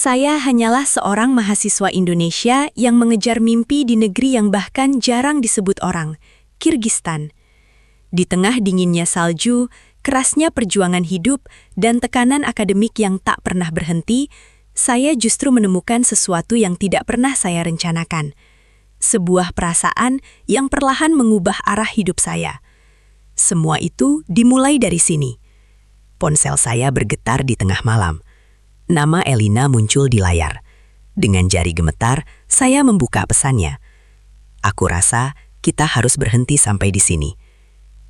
Saya hanyalah seorang mahasiswa Indonesia yang mengejar mimpi di negeri yang bahkan jarang disebut orang, Kirgistan. Di tengah dinginnya salju, kerasnya perjuangan hidup, dan tekanan akademik yang tak pernah berhenti, saya justru menemukan sesuatu yang tidak pernah saya rencanakan. Sebuah perasaan yang perlahan mengubah arah hidup saya. Semua itu dimulai dari sini. Ponsel saya bergetar di tengah malam. Nama Elina muncul di layar. Dengan jari gemetar, saya membuka pesannya. Aku rasa kita harus berhenti sampai di sini.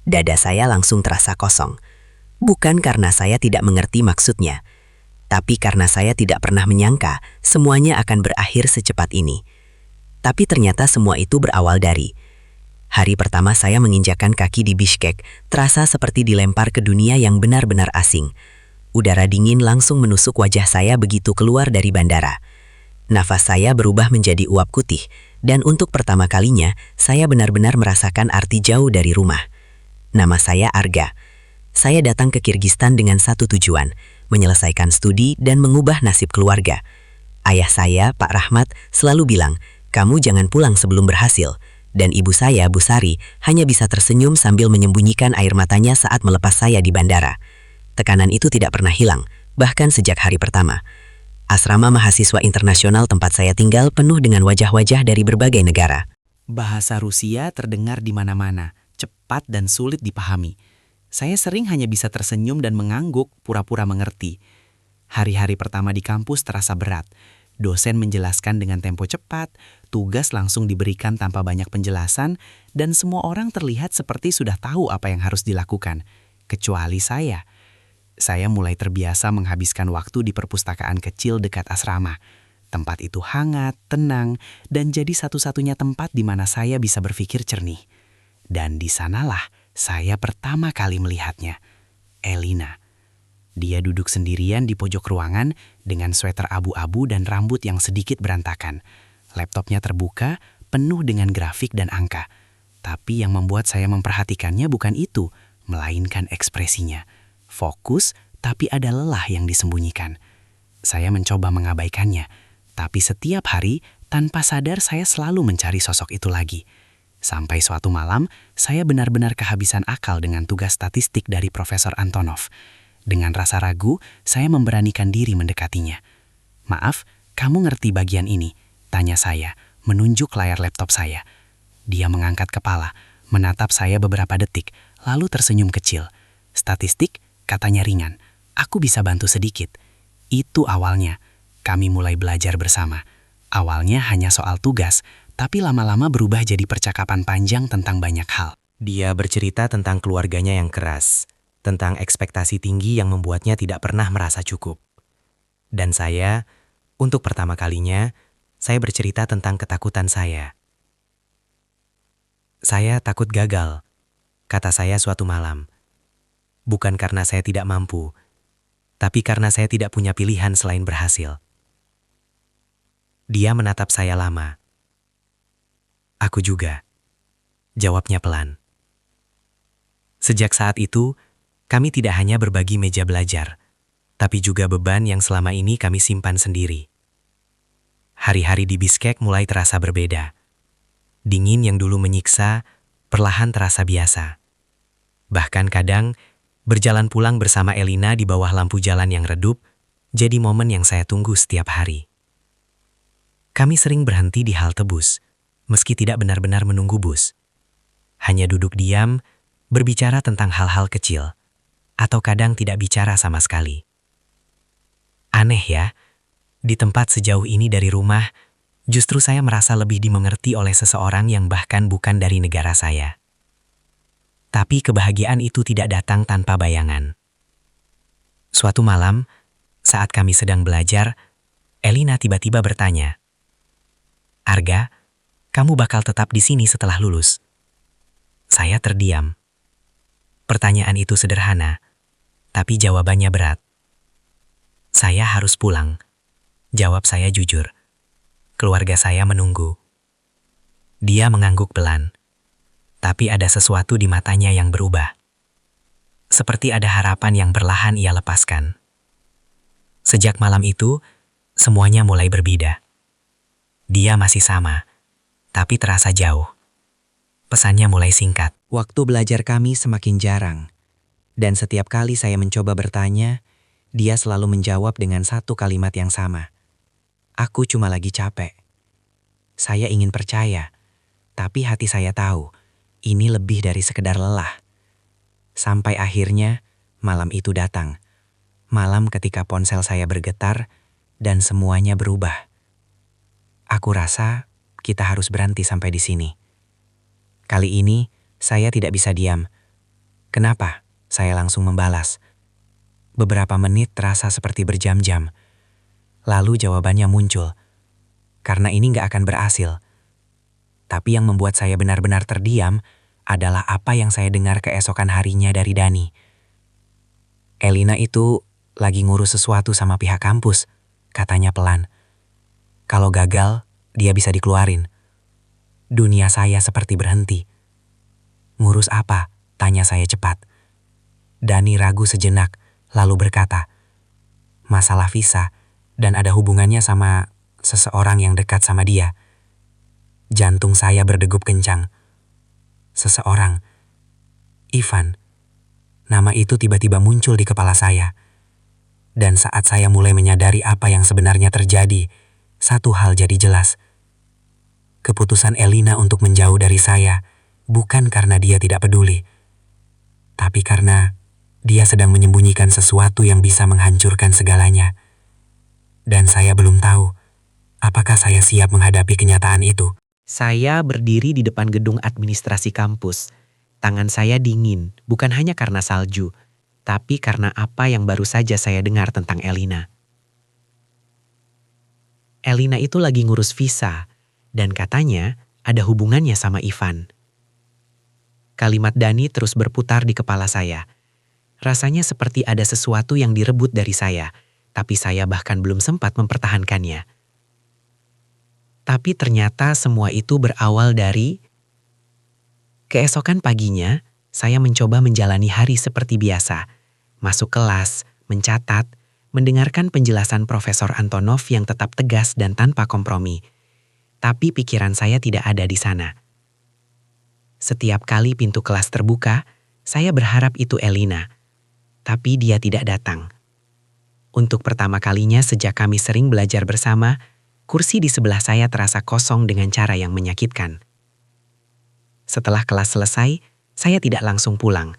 Dada saya langsung terasa kosong. Bukan karena saya tidak mengerti maksudnya, tapi karena saya tidak pernah menyangka semuanya akan berakhir secepat ini. Tapi ternyata semua itu berawal dari hari pertama saya menginjakkan kaki di Bishkek, terasa seperti dilempar ke dunia yang benar-benar asing. Udara dingin langsung menusuk wajah saya begitu keluar dari bandara. Nafas saya berubah menjadi uap putih, dan untuk pertama kalinya, saya benar-benar merasakan arti jauh dari rumah. Nama saya Arga. Saya datang ke Kirgistan dengan satu tujuan, menyelesaikan studi dan mengubah nasib keluarga. Ayah saya, Pak Rahmat, selalu bilang, "Kamu jangan pulang sebelum berhasil." Dan ibu saya, Bu Sari, hanya bisa tersenyum sambil menyembunyikan air matanya saat melepas saya di bandara. Tekanan itu tidak pernah hilang, bahkan sejak hari pertama. Asrama mahasiswa internasional tempat saya tinggal penuh dengan wajah-wajah dari berbagai negara. Bahasa Rusia terdengar di mana-mana, cepat dan sulit dipahami. Saya sering hanya bisa tersenyum dan mengangguk, pura-pura mengerti. Hari-hari pertama di kampus terasa berat. Dosen menjelaskan dengan tempo cepat, tugas langsung diberikan tanpa banyak penjelasan, dan semua orang terlihat seperti sudah tahu apa yang harus dilakukan, kecuali saya. Saya mulai terbiasa menghabiskan waktu di perpustakaan kecil dekat asrama. Tempat itu hangat, tenang, dan jadi satu-satunya tempat di mana saya bisa berpikir jernih. Dan di sanalah saya pertama kali melihatnya, Elina. Dia duduk sendirian di pojok ruangan dengan sweater abu-abu dan rambut yang sedikit berantakan. Laptopnya terbuka, penuh dengan grafik dan angka. Tapi yang membuat saya memperhatikannya bukan itu, melainkan ekspresinya. Fokus, tapi ada lelah yang disembunyikan. Saya mencoba mengabaikannya, tapi setiap hari, tanpa sadar saya selalu mencari sosok itu lagi. Sampai suatu malam, saya benar-benar kehabisan akal dengan tugas statistik dari Profesor Antonov. Dengan rasa ragu, saya memberanikan diri mendekatinya. "Maaf, kamu ngerti bagian ini?" tanya saya, menunjuk layar laptop saya. Dia mengangkat kepala, menatap saya beberapa detik, lalu tersenyum kecil. "Statistik?" katanya ringan. "Aku bisa bantu sedikit." Itu awalnya. Kami mulai belajar bersama. Awalnya hanya soal tugas, tapi lama-lama berubah jadi percakapan panjang tentang banyak hal. Dia bercerita tentang keluarganya yang keras, tentang ekspektasi tinggi yang membuatnya tidak pernah merasa cukup. Dan saya, untuk pertama kalinya, saya bercerita tentang ketakutan saya. "Saya takut gagal," kata saya suatu malam. "Bukan karena saya tidak mampu, tapi karena saya tidak punya pilihan selain berhasil." Dia menatap saya lama. "Aku juga," jawabnya pelan. Sejak saat itu, kami tidak hanya berbagi meja belajar, tapi juga beban yang selama ini kami simpan sendiri. Hari-hari di Bishkek mulai terasa berbeda. Dingin yang dulu menyiksa, perlahan terasa biasa. Bahkan kadang, berjalan pulang bersama Elina di bawah lampu jalan yang redup, jadi momen yang saya tunggu setiap hari. Kami sering berhenti di halte bus, meski tidak benar-benar menunggu bus. Hanya duduk diam, berbicara tentang hal-hal kecil, atau kadang tidak bicara sama sekali. Aneh ya, di tempat sejauh ini dari rumah, justru saya merasa lebih dimengerti oleh seseorang yang bahkan bukan dari negara saya. Tapi kebahagiaan itu tidak datang tanpa bayangan. Suatu malam, saat kami sedang belajar, Elina tiba-tiba bertanya, "Arga, kamu bakal tetap di sini setelah lulus?" Saya terdiam. Pertanyaan itu sederhana, tapi jawabannya berat. "Saya harus pulang," jawab saya jujur. "Keluarga saya menunggu." Dia mengangguk pelan. Tapi ada sesuatu di matanya yang berubah. Seperti ada harapan yang perlahan ia lepaskan. Sejak malam itu, semuanya mulai berbeda. Dia masih sama, tapi terasa jauh. Pesannya mulai singkat. Waktu belajar kami semakin jarang. Dan setiap kali saya mencoba bertanya, dia selalu menjawab dengan satu kalimat yang sama. Aku cuma lagi capek. Saya ingin percaya, tapi hati saya tahu, ini lebih dari sekedar lelah. Sampai akhirnya, malam itu datang. Malam ketika ponsel saya bergetar, dan semuanya berubah. Aku rasa kita harus berhenti sampai di sini. Kali ini, saya tidak bisa diam. Kenapa? Saya langsung membalas. Beberapa menit terasa seperti berjam-jam. Lalu jawabannya muncul. Karena ini gak akan berhasil. Tapi yang membuat saya benar-benar terdiam adalah apa yang saya dengar keesokan harinya dari Dani. Elina itu lagi ngurus sesuatu sama pihak kampus, katanya pelan. Kalau gagal, dia bisa dikeluarin. Dunia saya seperti berhenti. Ngurus apa? Tanya saya cepat. Dani ragu sejenak, lalu berkata, masalah visa dan ada hubungannya sama seseorang yang dekat sama dia. Jantung saya berdegup kencang. Seseorang. Ivan. Nama itu tiba-tiba muncul di kepala saya. Dan saat saya mulai menyadari apa yang sebenarnya terjadi, satu hal jadi jelas. Keputusan Elina untuk menjauh dari saya bukan karena dia tidak peduli, tapi karena dia sedang menyembunyikan sesuatu yang bisa menghancurkan segalanya. Dan saya belum tahu apakah saya siap menghadapi kenyataan itu. Saya berdiri di depan gedung administrasi kampus. Tangan saya dingin, bukan hanya karena salju, tapi karena apa yang baru saja saya dengar tentang Elina. Elina itu lagi ngurus visa, dan katanya ada hubungannya sama Ivan. Kalimat Dani terus berputar di kepala saya. Rasanya seperti ada sesuatu yang direbut dari saya, tapi saya bahkan belum sempat mempertahankannya. Tapi ternyata semua itu berawal dari... Keesokan paginya, saya mencoba menjalani hari seperti biasa. Masuk kelas, mencatat, mendengarkan penjelasan Profesor Antonov yang tetap tegas dan tanpa kompromi. Tapi pikiran saya tidak ada di sana. Setiap kali pintu kelas terbuka, saya berharap itu Elina. Tapi dia tidak datang. Untuk pertama kalinya sejak kami sering belajar bersama, kursi di sebelah saya terasa kosong dengan cara yang menyakitkan. Setelah kelas selesai, saya tidak langsung pulang.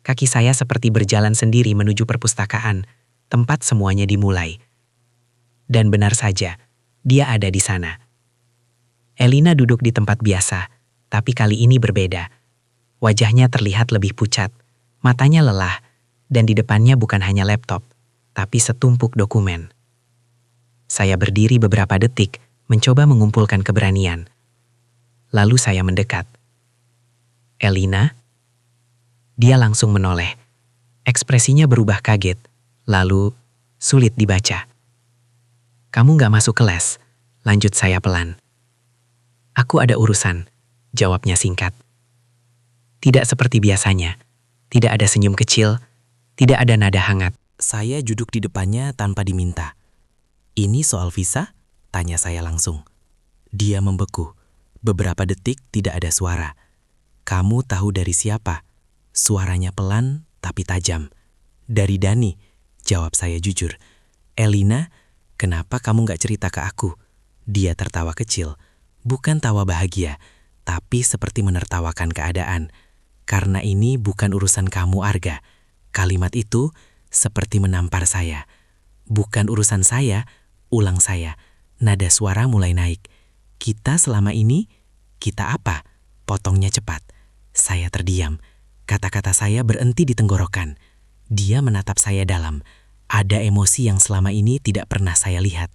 Kaki saya seperti berjalan sendiri menuju perpustakaan, tempat semuanya dimulai. Dan benar saja, dia ada di sana. Elina duduk di tempat biasa, tapi kali ini berbeda. Wajahnya terlihat lebih pucat, matanya lelah, dan di depannya bukan hanya laptop, tapi setumpuk dokumen. Saya berdiri beberapa detik, mencoba mengumpulkan keberanian. Lalu saya mendekat. Elina? Dia langsung menoleh. Ekspresinya berubah kaget, lalu sulit dibaca. Kamu gak masuk kelas, lanjut saya pelan. Aku ada urusan, jawabnya singkat. Tidak seperti biasanya, tidak ada senyum kecil, tidak ada nada hangat. Saya duduk di depannya tanpa diminta. Ini soal visa? Tanya saya langsung. Dia membeku. Beberapa detik tidak ada suara. Kamu tahu dari siapa? Suaranya pelan tapi tajam. Dari Dani, jawab saya jujur. Elina, kenapa kamu gak cerita ke aku? Dia tertawa kecil. Bukan tawa bahagia, tapi seperti menertawakan keadaan. Karena ini bukan urusan kamu, Arga. Kalimat itu seperti menampar saya. Bukan urusan saya, ulang saya. Nada suara mulai naik. Kita selama ini, kita apa? Potongnya cepat. Saya terdiam. Kata-kata saya berhenti di tenggorokan. Dia menatap saya dalam. Ada emosi yang selama ini tidak pernah saya lihat.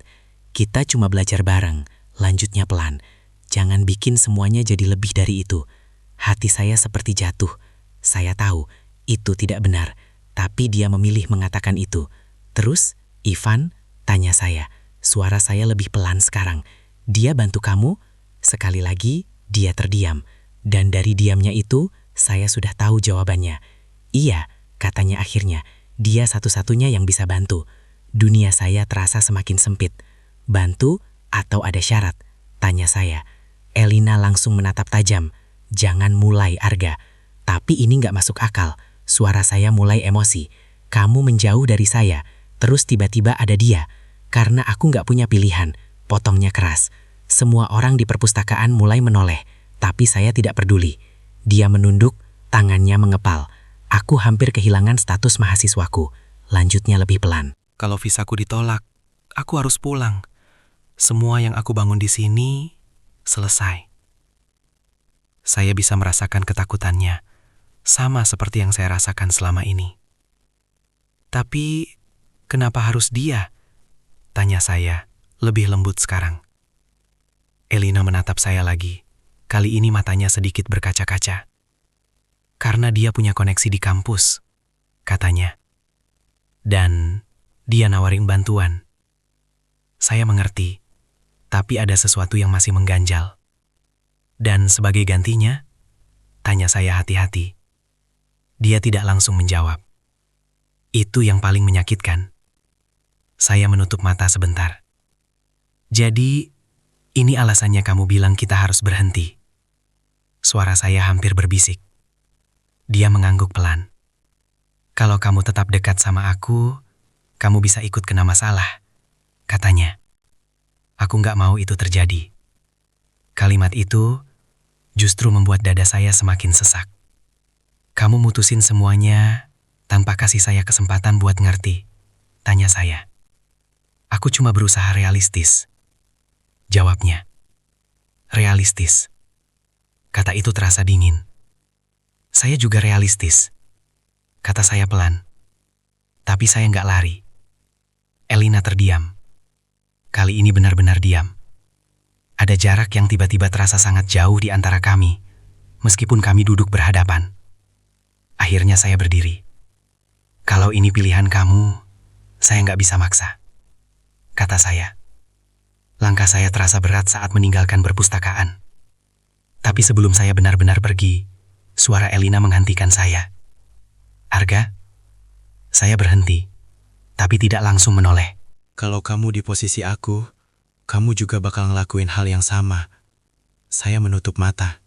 Kita cuma belajar bareng. Lanjutnya pelan. Jangan bikin semuanya jadi lebih dari itu. Hati saya seperti jatuh. Saya tahu itu tidak benar. Tapi dia memilih mengatakan itu. Terus, Ivan, tanya saya. Suara saya lebih pelan sekarang. Dia bantu kamu? Sekali lagi, dia terdiam. Dan dari diamnya itu, saya sudah tahu jawabannya. Iya, katanya akhirnya. Dia satu-satunya yang bisa bantu. Dunia saya terasa semakin sempit. Bantu atau ada syarat? Tanya saya. Elina langsung menatap tajam. Jangan mulai, Arga. Tapi ini nggak masuk akal. Suara saya mulai emosi. Kamu menjauh dari saya, terus tiba-tiba ada dia. Karena aku nggak punya pilihan. Potongnya keras. Semua orang di perpustakaan mulai menoleh, tapi saya tidak peduli. Dia menunduk, tangannya mengepal. Aku hampir kehilangan status mahasiswaku. Lanjutnya lebih pelan. Kalau visaku ditolak, aku harus pulang. Semua yang aku bangun di sini selesai. Saya bisa merasakan ketakutannya, sama seperti yang saya rasakan selama ini. Tapi, kenapa harus dia? Tanya saya, lebih lembut sekarang. Elina menatap saya lagi. Kali ini matanya sedikit berkaca-kaca. Karena dia punya koneksi di kampus, katanya. Dan dia nawarin bantuan. Saya mengerti, tapi ada sesuatu yang masih mengganjal. Dan sebagai gantinya, tanya saya hati-hati. Dia tidak langsung menjawab. Itu yang paling menyakitkan. Saya menutup mata sebentar. Jadi, ini alasannya kamu bilang kita harus berhenti. Suara saya hampir berbisik. Dia mengangguk pelan. Kalau kamu tetap dekat sama aku, kamu bisa ikut kena masalah, katanya. Aku nggak mau itu terjadi. Kalimat itu justru membuat dada saya semakin sesak. Kamu mutusin semuanya tanpa kasih saya kesempatan buat ngerti, tanya saya. Aku cuma berusaha realistis. Jawabnya. Realistis. Kata itu terasa dingin. Saya juga realistis. Kata saya pelan. Tapi saya nggak lari. Elina terdiam. Kali ini benar-benar diam. Ada jarak yang tiba-tiba terasa sangat jauh di antara kami, meskipun kami duduk berhadapan. Akhirnya saya berdiri. Kalau ini pilihan kamu, saya nggak bisa maksa, kata saya. Langkah saya terasa berat saat meninggalkan perpustakaan. Tapi sebelum saya benar-benar pergi, suara Elina menghentikan saya. Arga, saya berhenti, tapi tidak langsung menoleh. Kalau kamu di posisi aku, kamu juga bakal ngelakuin hal yang sama. Saya menutup mata.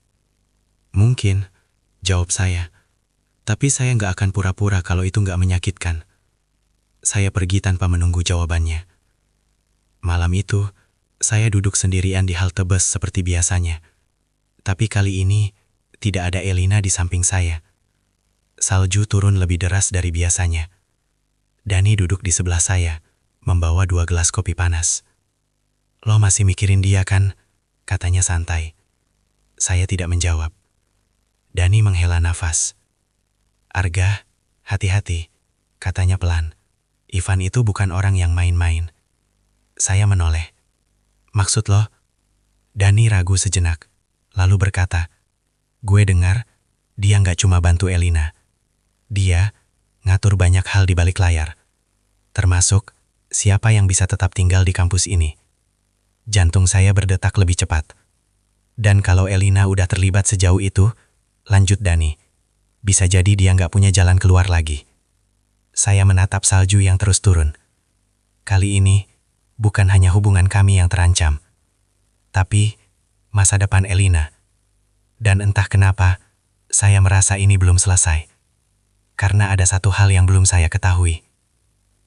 Mungkin, jawab saya. Tapi saya nggak akan pura-pura kalau itu nggak menyakitkan. Saya pergi tanpa menunggu jawabannya. Malam itu, saya duduk sendirian di halte bus seperti biasanya. Tapi kali ini, tidak ada Elina di samping saya. Salju turun lebih deras dari biasanya. Dani duduk di sebelah saya, membawa 2 gelas kopi panas. Lo masih mikirin dia kan? Katanya santai. Saya tidak menjawab. Dani menghela nafas. Arga, hati-hati, katanya pelan. Ivan itu bukan orang yang main-main. Saya menoleh. Maksud lo? Dani ragu sejenak, lalu berkata, gue dengar, dia nggak cuma bantu Elina. Dia ngatur banyak hal di balik layar. Termasuk siapa yang bisa tetap tinggal di kampus ini. Jantung saya berdetak lebih cepat. Dan kalau Elina udah terlibat sejauh itu, lanjut Dani, bisa jadi dia nggak punya jalan keluar lagi. Saya menatap salju yang terus turun. Kali ini, bukan hanya hubungan kami yang terancam, tapi masa depan Elina. Dan entah kenapa, saya merasa ini belum selesai. Karena ada satu hal yang belum saya ketahui.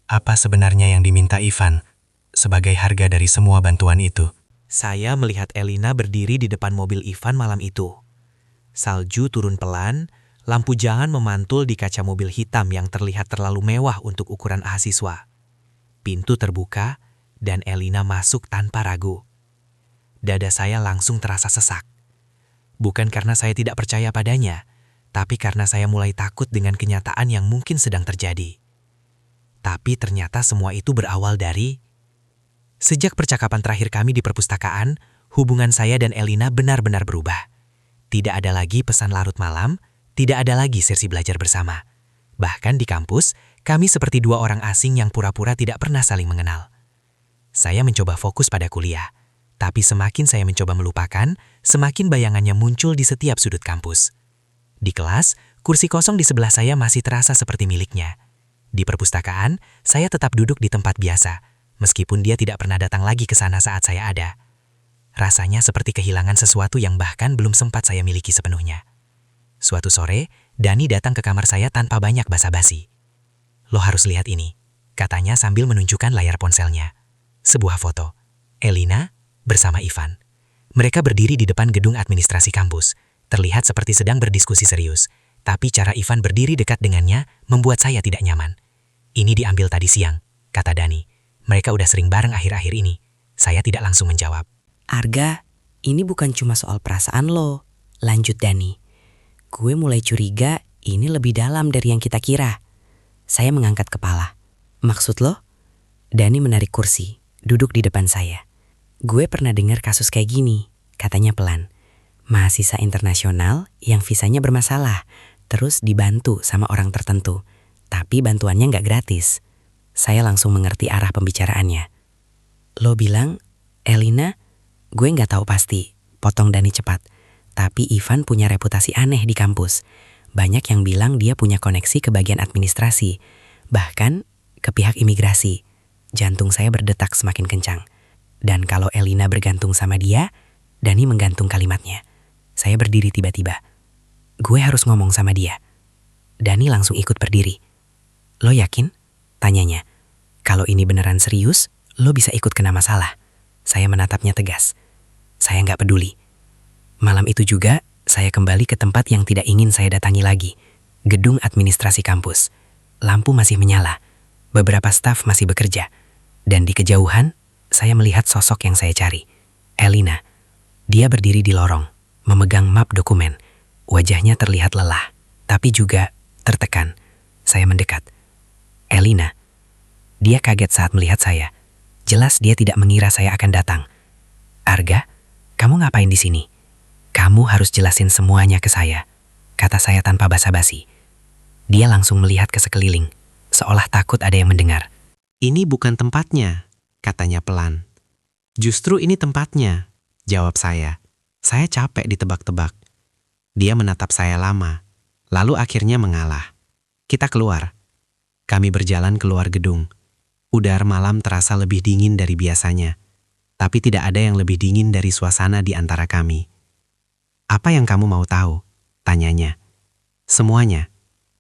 Apa sebenarnya yang diminta Ivan sebagai harga dari semua bantuan itu? Saya melihat Elina berdiri di depan mobil Ivan malam itu. Salju turun pelan, lampu jalan memantul di kaca mobil hitam yang terlihat terlalu mewah untuk ukuran mahasiswa. Pintu terbuka, dan Elina masuk tanpa ragu. Dada saya langsung terasa sesak. Bukan karena saya tidak percaya padanya, tapi karena saya mulai takut dengan kenyataan yang mungkin sedang terjadi. Tapi ternyata semua itu berawal dari... Sejak percakapan terakhir kami di perpustakaan, hubungan saya dan Elina benar-benar berubah. Tidak ada lagi pesan larut malam, tidak ada lagi sesi belajar bersama. Bahkan di kampus, kami seperti 2 orang asing yang pura-pura tidak pernah saling mengenal. Saya mencoba fokus pada kuliah, tapi semakin saya mencoba melupakan, semakin bayangannya muncul di setiap sudut kampus. Di kelas, kursi kosong di sebelah saya masih terasa seperti miliknya. Di perpustakaan, saya tetap duduk di tempat biasa, meskipun dia tidak pernah datang lagi ke sana saat saya ada. Rasanya seperti kehilangan sesuatu yang bahkan belum sempat saya miliki sepenuhnya. Suatu sore, Dani datang ke kamar saya tanpa banyak basa-basi. "Lo harus lihat ini," katanya sambil menunjukkan layar ponselnya. Sebuah foto. Elina bersama Ivan. Mereka berdiri di depan gedung administrasi kampus. Terlihat seperti sedang berdiskusi serius. Tapi cara Ivan berdiri dekat dengannya membuat saya tidak nyaman. "Ini diambil tadi siang," kata Dani. "Mereka udah sering bareng akhir-akhir ini." Saya tidak langsung menjawab. "Arga, ini bukan cuma soal perasaan lo," lanjut Dani. "Gue mulai curiga ini lebih dalam dari yang kita kira." Saya mengangkat kepala. "Maksud lo?" Dani menarik kursi, duduk di depan saya. "Gue pernah dengar kasus kayak gini," katanya pelan. "Mahasiswa internasional yang visanya bermasalah, terus dibantu sama orang tertentu. Tapi bantuannya nggak gratis." Saya langsung mengerti arah pembicaraannya. "Lo bilang, Elina?" "Gue nggak tahu pasti," potong Dani cepat. "Tapi Ivan punya reputasi aneh di kampus. Banyak yang bilang dia punya koneksi ke bagian administrasi, bahkan ke pihak imigrasi." Jantung saya berdetak semakin kencang. Dan kalau Elina bergantung sama dia, Dani menggantung kalimatnya. Saya berdiri tiba-tiba. "Gue harus ngomong sama dia." Dani langsung ikut berdiri. "Lo yakin?" tanyanya. "Kalau ini beneran serius, lo bisa ikut kena masalah." Saya menatapnya tegas. Saya nggak peduli. Malam itu juga, saya kembali ke tempat yang tidak ingin saya datangi lagi. Gedung administrasi kampus. Lampu masih menyala. Beberapa staf masih bekerja. Dan di kejauhan, saya melihat sosok yang saya cari. Elina. Dia berdiri di lorong, memegang map dokumen. Wajahnya terlihat lelah, tapi juga tertekan. Saya mendekat. "Elina." Dia kaget saat melihat saya. Jelas dia tidak mengira saya akan datang. "Arga, kamu ngapain di sini?" "Kamu harus jelasin semuanya ke saya," kata saya tanpa basa-basi. Dia langsung melihat ke sekeliling, seolah takut ada yang mendengar. "Ini bukan tempatnya," katanya pelan. "Justru ini tempatnya," jawab saya. Saya capek ditebak-tebak. Dia menatap saya lama, lalu akhirnya mengalah. Kita keluar. Kami berjalan keluar gedung. Udara malam terasa lebih dingin dari biasanya, tapi tidak ada yang lebih dingin dari suasana di antara kami. "Apa yang kamu mau tahu?" tanyanya. "Semuanya,"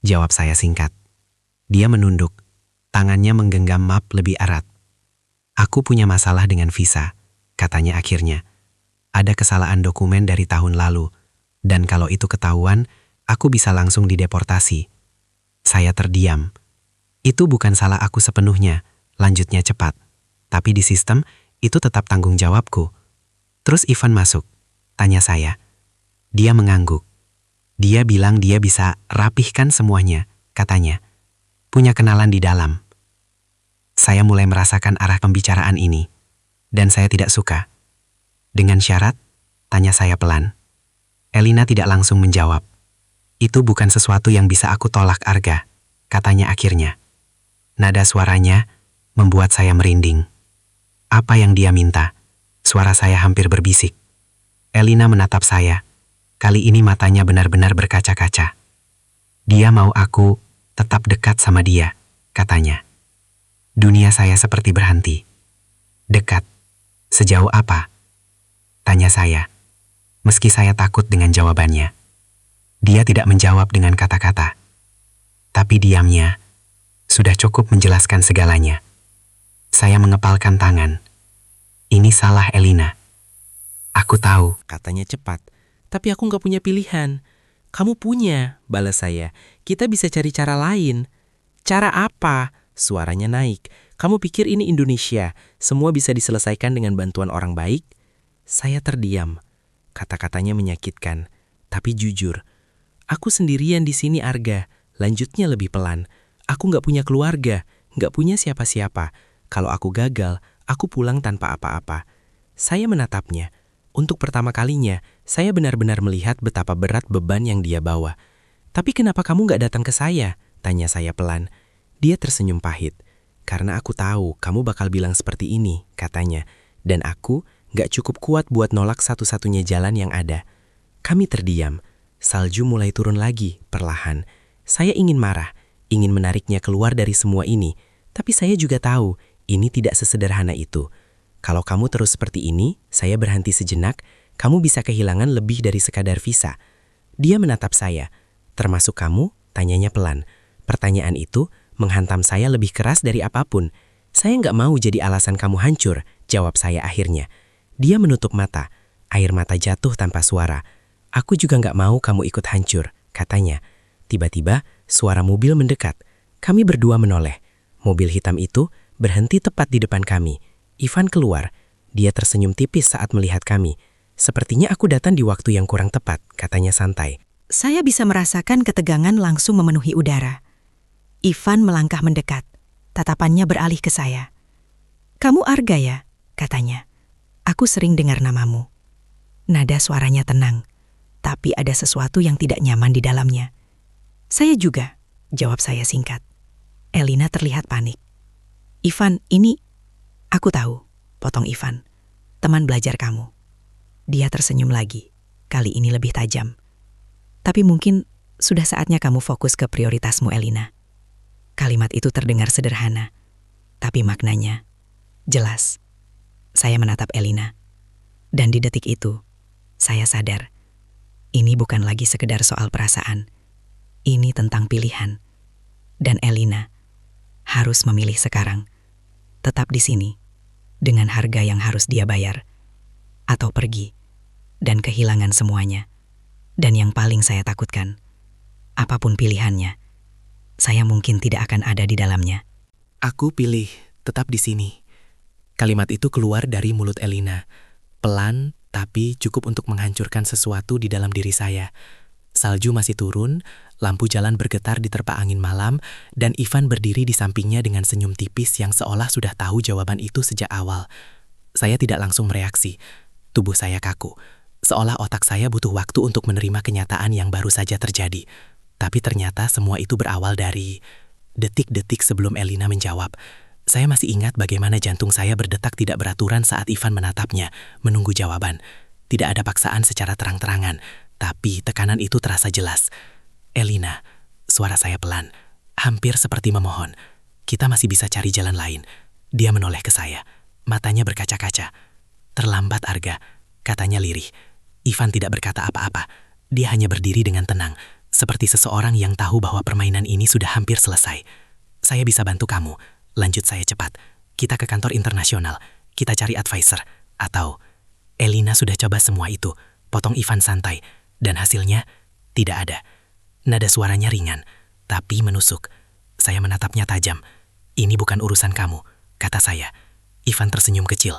jawab saya singkat. Dia menunduk. Tangannya menggenggam map lebih erat. "Aku punya masalah dengan visa," katanya akhirnya. "Ada kesalahan dokumen dari tahun lalu, dan kalau itu ketahuan, aku bisa langsung dideportasi." Saya terdiam. "Itu bukan salah aku sepenuhnya," lanjutnya cepat. "Tapi di sistem, itu tetap tanggung jawabku." "Terus Ivan masuk?" tanya saya. Dia mengangguk. "Dia bilang dia bisa rapihkan semuanya," katanya. "Punya kenalan di dalam." Saya mulai merasakan arah pembicaraan ini, dan saya tidak suka. "Dengan syarat?" tanya saya pelan. Elina tidak langsung menjawab. "Itu bukan sesuatu yang bisa aku tolak, Arga," katanya akhirnya. Nada suaranya membuat saya merinding. Apa yang dia minta? Suara saya hampir berbisik. Elina menatap saya. Kali ini matanya benar-benar berkaca-kaca. "Dia mau aku tetap dekat sama dia," katanya. Dunia saya seperti berhenti. "Dekat? Sejauh apa?" tanya saya. Meski saya takut dengan jawabannya. Dia tidak menjawab dengan kata-kata. Tapi diamnya sudah cukup menjelaskan segalanya. Saya mengepalkan tangan. "Ini salah Elina." "Aku tahu," Katanya cepat, tapi aku nggak punya pilihan. "Kamu punya," balas saya. "Kita bisa cari cara lain." "Cara apa?" Suaranya naik. "Kamu pikir ini Indonesia? Semua bisa diselesaikan dengan bantuan orang baik?" Saya terdiam. Kata-katanya menyakitkan, tapi jujur. "Aku sendirian di sini, Arga." Lanjutnya lebih pelan. "Aku nggak punya keluarga, nggak punya siapa-siapa. Kalau aku gagal, aku pulang tanpa apa-apa." Saya menatapnya. Untuk pertama kalinya, saya benar-benar melihat betapa berat beban yang dia bawa. "Tapi kenapa kamu nggak datang ke saya?" tanya saya pelan. Dia tersenyum pahit. "Karena aku tahu kamu bakal bilang seperti ini," katanya. "Dan aku gak cukup kuat buat nolak satu-satunya jalan yang ada." Kami terdiam. Salju mulai turun lagi, perlahan. Saya ingin marah, ingin menariknya keluar dari semua ini. Tapi saya juga tahu, Ini tidak sesederhana itu. Kalau kamu terus seperti ini, saya berhenti sejenak, kamu bisa kehilangan lebih dari sekadar visa. Dia menatap saya. Termasuk kamu? Tanyanya pelan. Pertanyaan itu menghantam saya lebih keras dari apapun. Saya nggak mau jadi alasan kamu hancur, jawab saya akhirnya. Dia menutup mata. Air mata jatuh tanpa suara. Aku juga nggak mau kamu ikut hancur, katanya. Tiba-tiba, suara mobil mendekat. Kami berdua menoleh. Mobil hitam itu berhenti tepat di depan kami. Ivan keluar. Dia tersenyum tipis saat melihat kami. Sepertinya aku datang di waktu yang kurang tepat, katanya santai. Saya bisa merasakan ketegangan langsung memenuhi udara. Ivan melangkah mendekat. Tatapannya beralih ke saya. "Kamu Arga ya?" katanya. "Aku sering dengar namamu." Nada suaranya tenang, tapi ada sesuatu yang tidak nyaman di dalamnya. "Saya juga," jawab saya singkat. Elina terlihat panik. "Ivan, ini..." "Aku tahu," potong Ivan. "Teman belajar kamu." Dia tersenyum lagi, kali ini lebih tajam. "Tapi mungkin sudah saatnya kamu fokus ke prioritasmu, Elina." Kalimat itu terdengar sederhana, tapi maknanya jelas. Saya menatap Elina, dan di detik itu, saya sadar, ini bukan lagi sekedar soal perasaan. Ini tentang pilihan. Dan Elina harus memilih sekarang. Tetap di sini, dengan harga yang harus dia bayar. Atau pergi, dan kehilangan semuanya. Dan yang paling saya takutkan, apapun pilihannya, saya mungkin tidak akan ada di dalamnya. Aku pilih tetap di sini. Kalimat itu keluar dari mulut Elina. Pelan, tapi cukup untuk menghancurkan sesuatu di dalam diri saya. Salju masih turun, lampu jalan bergetar diterpa angin malam, dan Ivan berdiri di sampingnya dengan senyum tipis yang seolah sudah tahu jawaban itu sejak awal. Saya tidak langsung mereaksi. Tubuh saya kaku. Seolah otak saya butuh waktu untuk menerima kenyataan yang baru saja terjadi. Tapi ternyata semua itu berawal dari detik-detik sebelum Elina menjawab. Saya masih ingat bagaimana jantung saya berdetak tidak beraturan saat Ivan menatapnya, menunggu jawaban. Tidak ada paksaan secara terang-terangan, tapi tekanan itu terasa jelas. "Elina," suara saya pelan, hampir seperti memohon. "Kita masih bisa cari jalan lain." Dia menoleh ke saya, matanya berkaca-kaca. "Terlambat, Arga," katanya lirih. Ivan tidak berkata apa-apa. Dia hanya berdiri dengan tenang, seperti seseorang yang tahu bahwa permainan ini sudah hampir selesai. "Saya bisa bantu kamu," lanjut saya cepat. "Kita ke kantor internasional, kita cari advisor. Atau..." "Elina sudah coba semua itu," potong Ivan santai. Dan hasilnya, tidak ada. Nada suaranya ringan, tapi menusuk. Saya menatapnya tajam. "Ini bukan urusan kamu," kata saya. Ivan tersenyum kecil.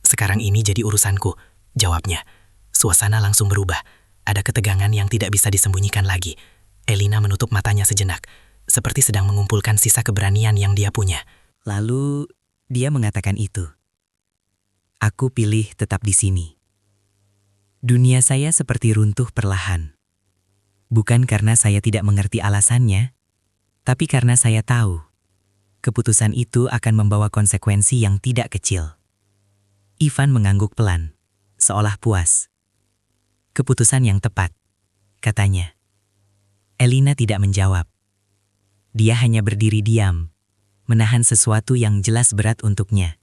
"Sekarang ini jadi urusanku," jawabnya. Suasana langsung berubah. Ada ketegangan yang tidak bisa disembunyikan lagi. Elina menutup matanya sejenak, seperti sedang mengumpulkan sisa keberanian yang dia punya. Lalu dia mengatakan itu. Aku pilih tetap di sini. Dunia saya seperti runtuh perlahan. Bukan karena saya tidak mengerti alasannya, tapi karena saya tahu keputusan itu akan membawa konsekuensi yang tidak kecil. Ivan mengangguk pelan, seolah puas. "Keputusan yang tepat," katanya. Elina tidak menjawab. Dia hanya berdiri diam, menahan sesuatu yang jelas berat untuknya.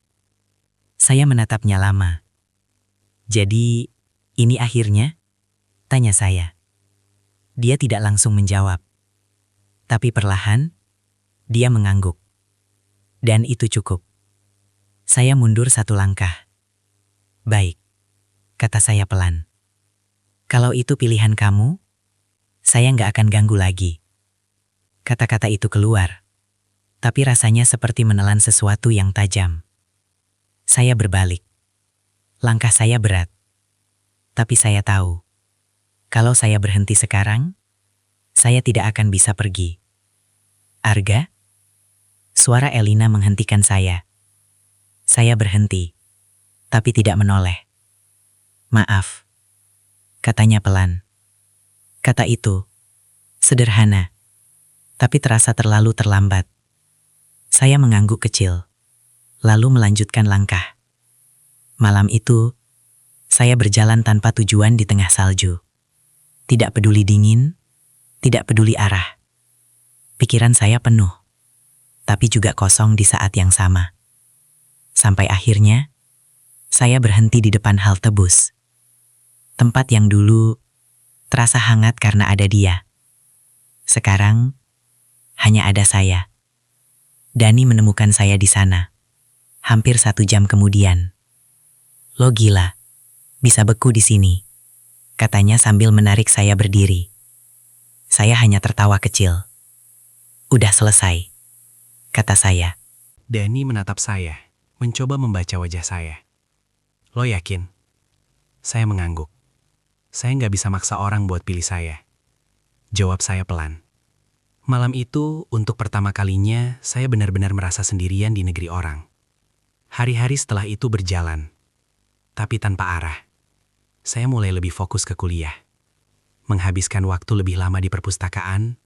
Saya menatapnya lama. "Jadi, ini akhirnya?" tanya saya. Dia tidak langsung menjawab. Tapi perlahan, dia mengangguk. Dan itu cukup. Saya mundur satu langkah. "Baik," kata saya pelan. "Kalau itu pilihan kamu, saya nggak akan ganggu lagi." Kata-kata itu keluar, tapi rasanya seperti menelan sesuatu yang tajam. Saya berbalik. Langkah saya berat. Tapi saya tahu, kalau saya berhenti sekarang, saya tidak akan bisa pergi. "Arga?" Suara Elina menghentikan saya. Saya berhenti, tapi tidak menoleh. "Maaf," katanya pelan. Kata itu sederhana, tapi terasa terlalu terlambat. Saya mengangguk kecil, lalu melanjutkan langkah. Malam itu, saya berjalan tanpa tujuan di tengah salju. Tidak peduli dingin, tidak peduli arah. Pikiran saya penuh, tapi juga kosong di saat yang sama. Sampai akhirnya, saya berhenti di depan halte bus. Tempat yang dulu terasa hangat karena ada dia. Sekarang, hanya ada saya. Dani menemukan saya di sana. Hampir 1 jam kemudian. "Lo gila, bisa beku di sini," katanya sambil menarik saya berdiri. Saya hanya tertawa kecil. "Udah selesai," kata saya. Dani menatap saya, mencoba membaca wajah saya. Lo yakin? Saya mengangguk. Saya nggak bisa maksa orang buat pilih saya. Jawab saya pelan. Malam itu, untuk pertama kalinya, saya benar-benar merasa sendirian di negeri orang. Hari-hari setelah itu berjalan, tapi tanpa arah. Saya mulai lebih fokus ke kuliah. Menghabiskan waktu lebih lama di perpustakaan,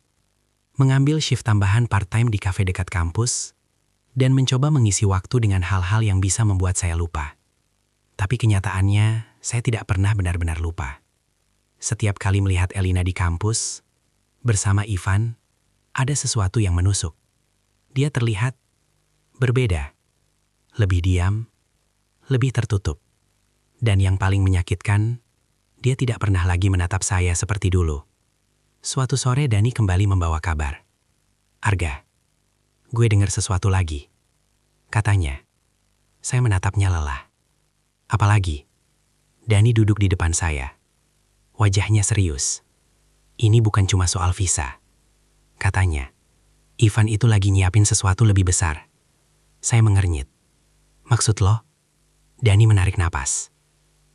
mengambil shift tambahan part-time di kafe dekat kampus, dan mencoba mengisi waktu dengan hal-hal yang bisa membuat saya lupa. Tapi kenyataannya, saya tidak pernah benar-benar lupa. Setiap kali melihat Elina di kampus, bersama Ivan, ada sesuatu yang menusuk. Dia terlihat berbeda, lebih diam, lebih tertutup. Dan yang paling menyakitkan, dia tidak pernah lagi menatap saya seperti dulu. Suatu sore Dani kembali membawa kabar. "Arga, gue dengar sesuatu lagi," katanya. Saya menatapnya lelah. "Apalagi?" Dani duduk di depan saya. Wajahnya serius. "Ini bukan cuma soal visa," katanya. "Ivan itu lagi nyiapin sesuatu lebih besar." Saya mengernyit. "Maksud lo?" Dani menarik napas.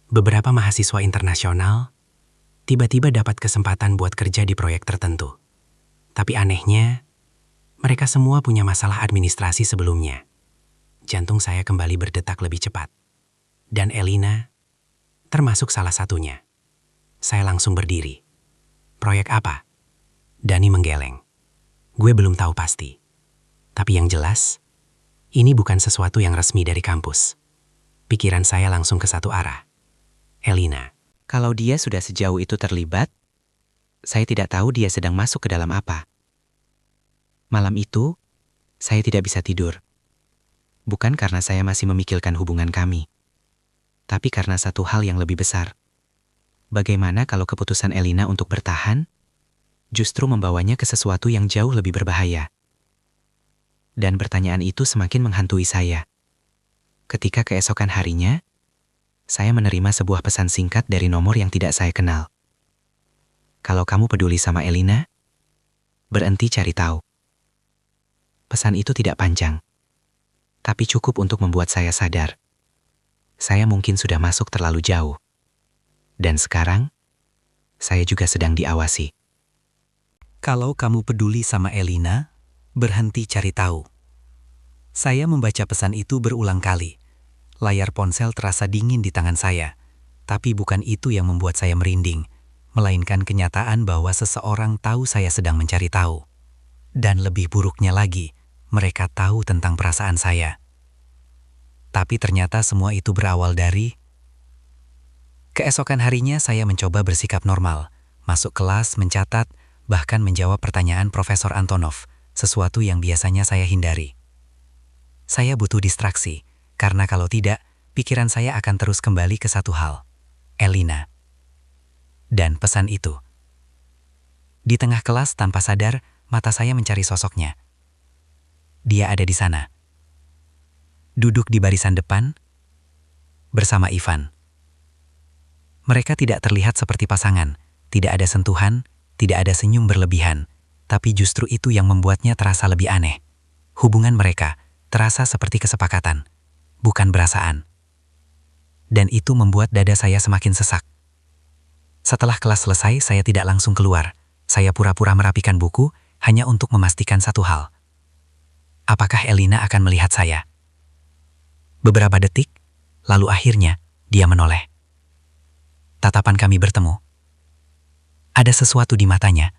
"Beberapa mahasiswa internasional tiba-tiba dapat kesempatan buat kerja di proyek tertentu. Tapi anehnya, mereka semua punya masalah administrasi sebelumnya." Jantung saya kembali berdetak lebih cepat. Dan Elina termasuk salah satunya. Saya langsung berdiri. "Proyek apa?" Dani menggeleng. "Gue belum tahu pasti. Tapi yang jelas, ini bukan sesuatu yang resmi dari kampus." Pikiran saya langsung ke satu arah. Elina. Kalau dia sudah sejauh itu terlibat, saya tidak tahu dia sedang masuk ke dalam apa. Malam itu, saya tidak bisa tidur. Bukan karena saya masih memikirkan hubungan kami, tapi karena satu hal yang lebih besar. Bagaimana kalau keputusan Elina untuk bertahan justru membawanya ke sesuatu yang jauh lebih berbahaya? Dan pertanyaan itu semakin menghantui saya. Ketika keesokan harinya, saya menerima sebuah pesan singkat dari nomor yang tidak saya kenal. "Kalau kamu peduli sama Elina, berhenti cari tahu." Pesan itu tidak panjang, tapi cukup untuk membuat saya sadar. Saya mungkin sudah masuk terlalu jauh. Dan sekarang, saya juga sedang diawasi. Kalau kamu peduli sama Elina, berhenti cari tahu. Saya membaca pesan itu berulang kali. Layar ponsel terasa dingin di tangan saya, tapi bukan itu yang membuat saya merinding, melainkan kenyataan bahwa seseorang tahu saya sedang mencari tahu. Dan lebih buruknya lagi, mereka tahu tentang perasaan saya. Tapi ternyata semua itu berawal dari... Keesokan harinya saya mencoba bersikap normal, masuk kelas, mencatat, bahkan menjawab pertanyaan Profesor Antonov, sesuatu yang biasanya saya hindari. Saya butuh distraksi, karena kalau tidak, pikiran saya akan terus kembali ke satu hal, Elina. Dan pesan itu. Di tengah kelas tanpa sadar, mata saya mencari sosoknya. Dia ada di sana. Duduk di barisan depan, bersama Ivan. Mereka tidak terlihat seperti pasangan, tidak ada sentuhan, tidak ada senyum berlebihan, tapi justru itu yang membuatnya terasa lebih aneh. Hubungan mereka terasa seperti kesepakatan, bukan berasaan. Dan itu membuat dada saya semakin sesak. Setelah kelas selesai, saya tidak langsung keluar. Saya pura-pura merapikan buku, hanya untuk memastikan satu hal. Apakah Elina akan melihat saya? Beberapa detik, lalu akhirnya dia menoleh. Tatapan kami bertemu. Ada sesuatu di matanya,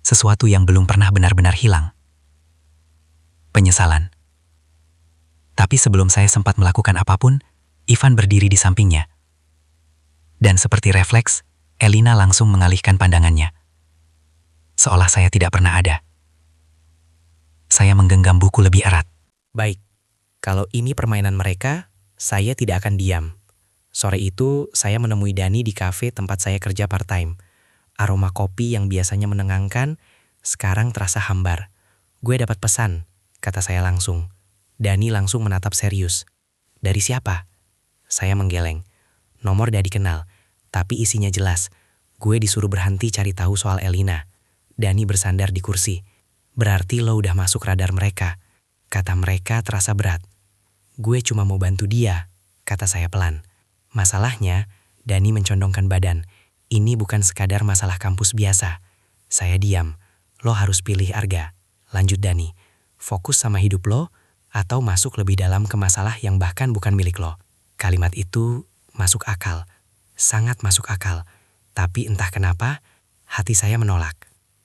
sesuatu yang belum pernah benar-benar hilang. Penyesalan. Tapi sebelum saya sempat melakukan apapun, Ivan berdiri di sampingnya. Dan seperti refleks, Elina langsung mengalihkan pandangannya. Seolah saya tidak pernah ada. Saya menggenggam buku lebih erat. Baik, Kalau ini permainan mereka, saya tidak akan diam. Sore itu, saya menemui Dani di kafe tempat saya kerja part-time. Aroma kopi yang biasanya menenangkan, sekarang terasa hambar. Gue dapat pesan, kata saya langsung. Dani langsung menatap serius. Dari siapa? Saya menggeleng. Nomor Dani kenal, tapi isinya jelas. Gue disuruh berhenti cari tahu soal Elina. Dani bersandar di kursi. Berarti lo udah masuk radar mereka. Kata mereka terasa berat. Gue cuma mau bantu dia, kata saya pelan. Masalahnya, Dani mencondongkan badan. Ini bukan sekadar masalah kampus biasa. Saya diam. Lo harus pilih, Arga. Lanjut Dani. Fokus sama hidup lo, atau masuk lebih dalam ke masalah yang bahkan bukan milik lo. Kalimat itu masuk akal. Sangat masuk akal. Tapi entah kenapa, hati saya menolak.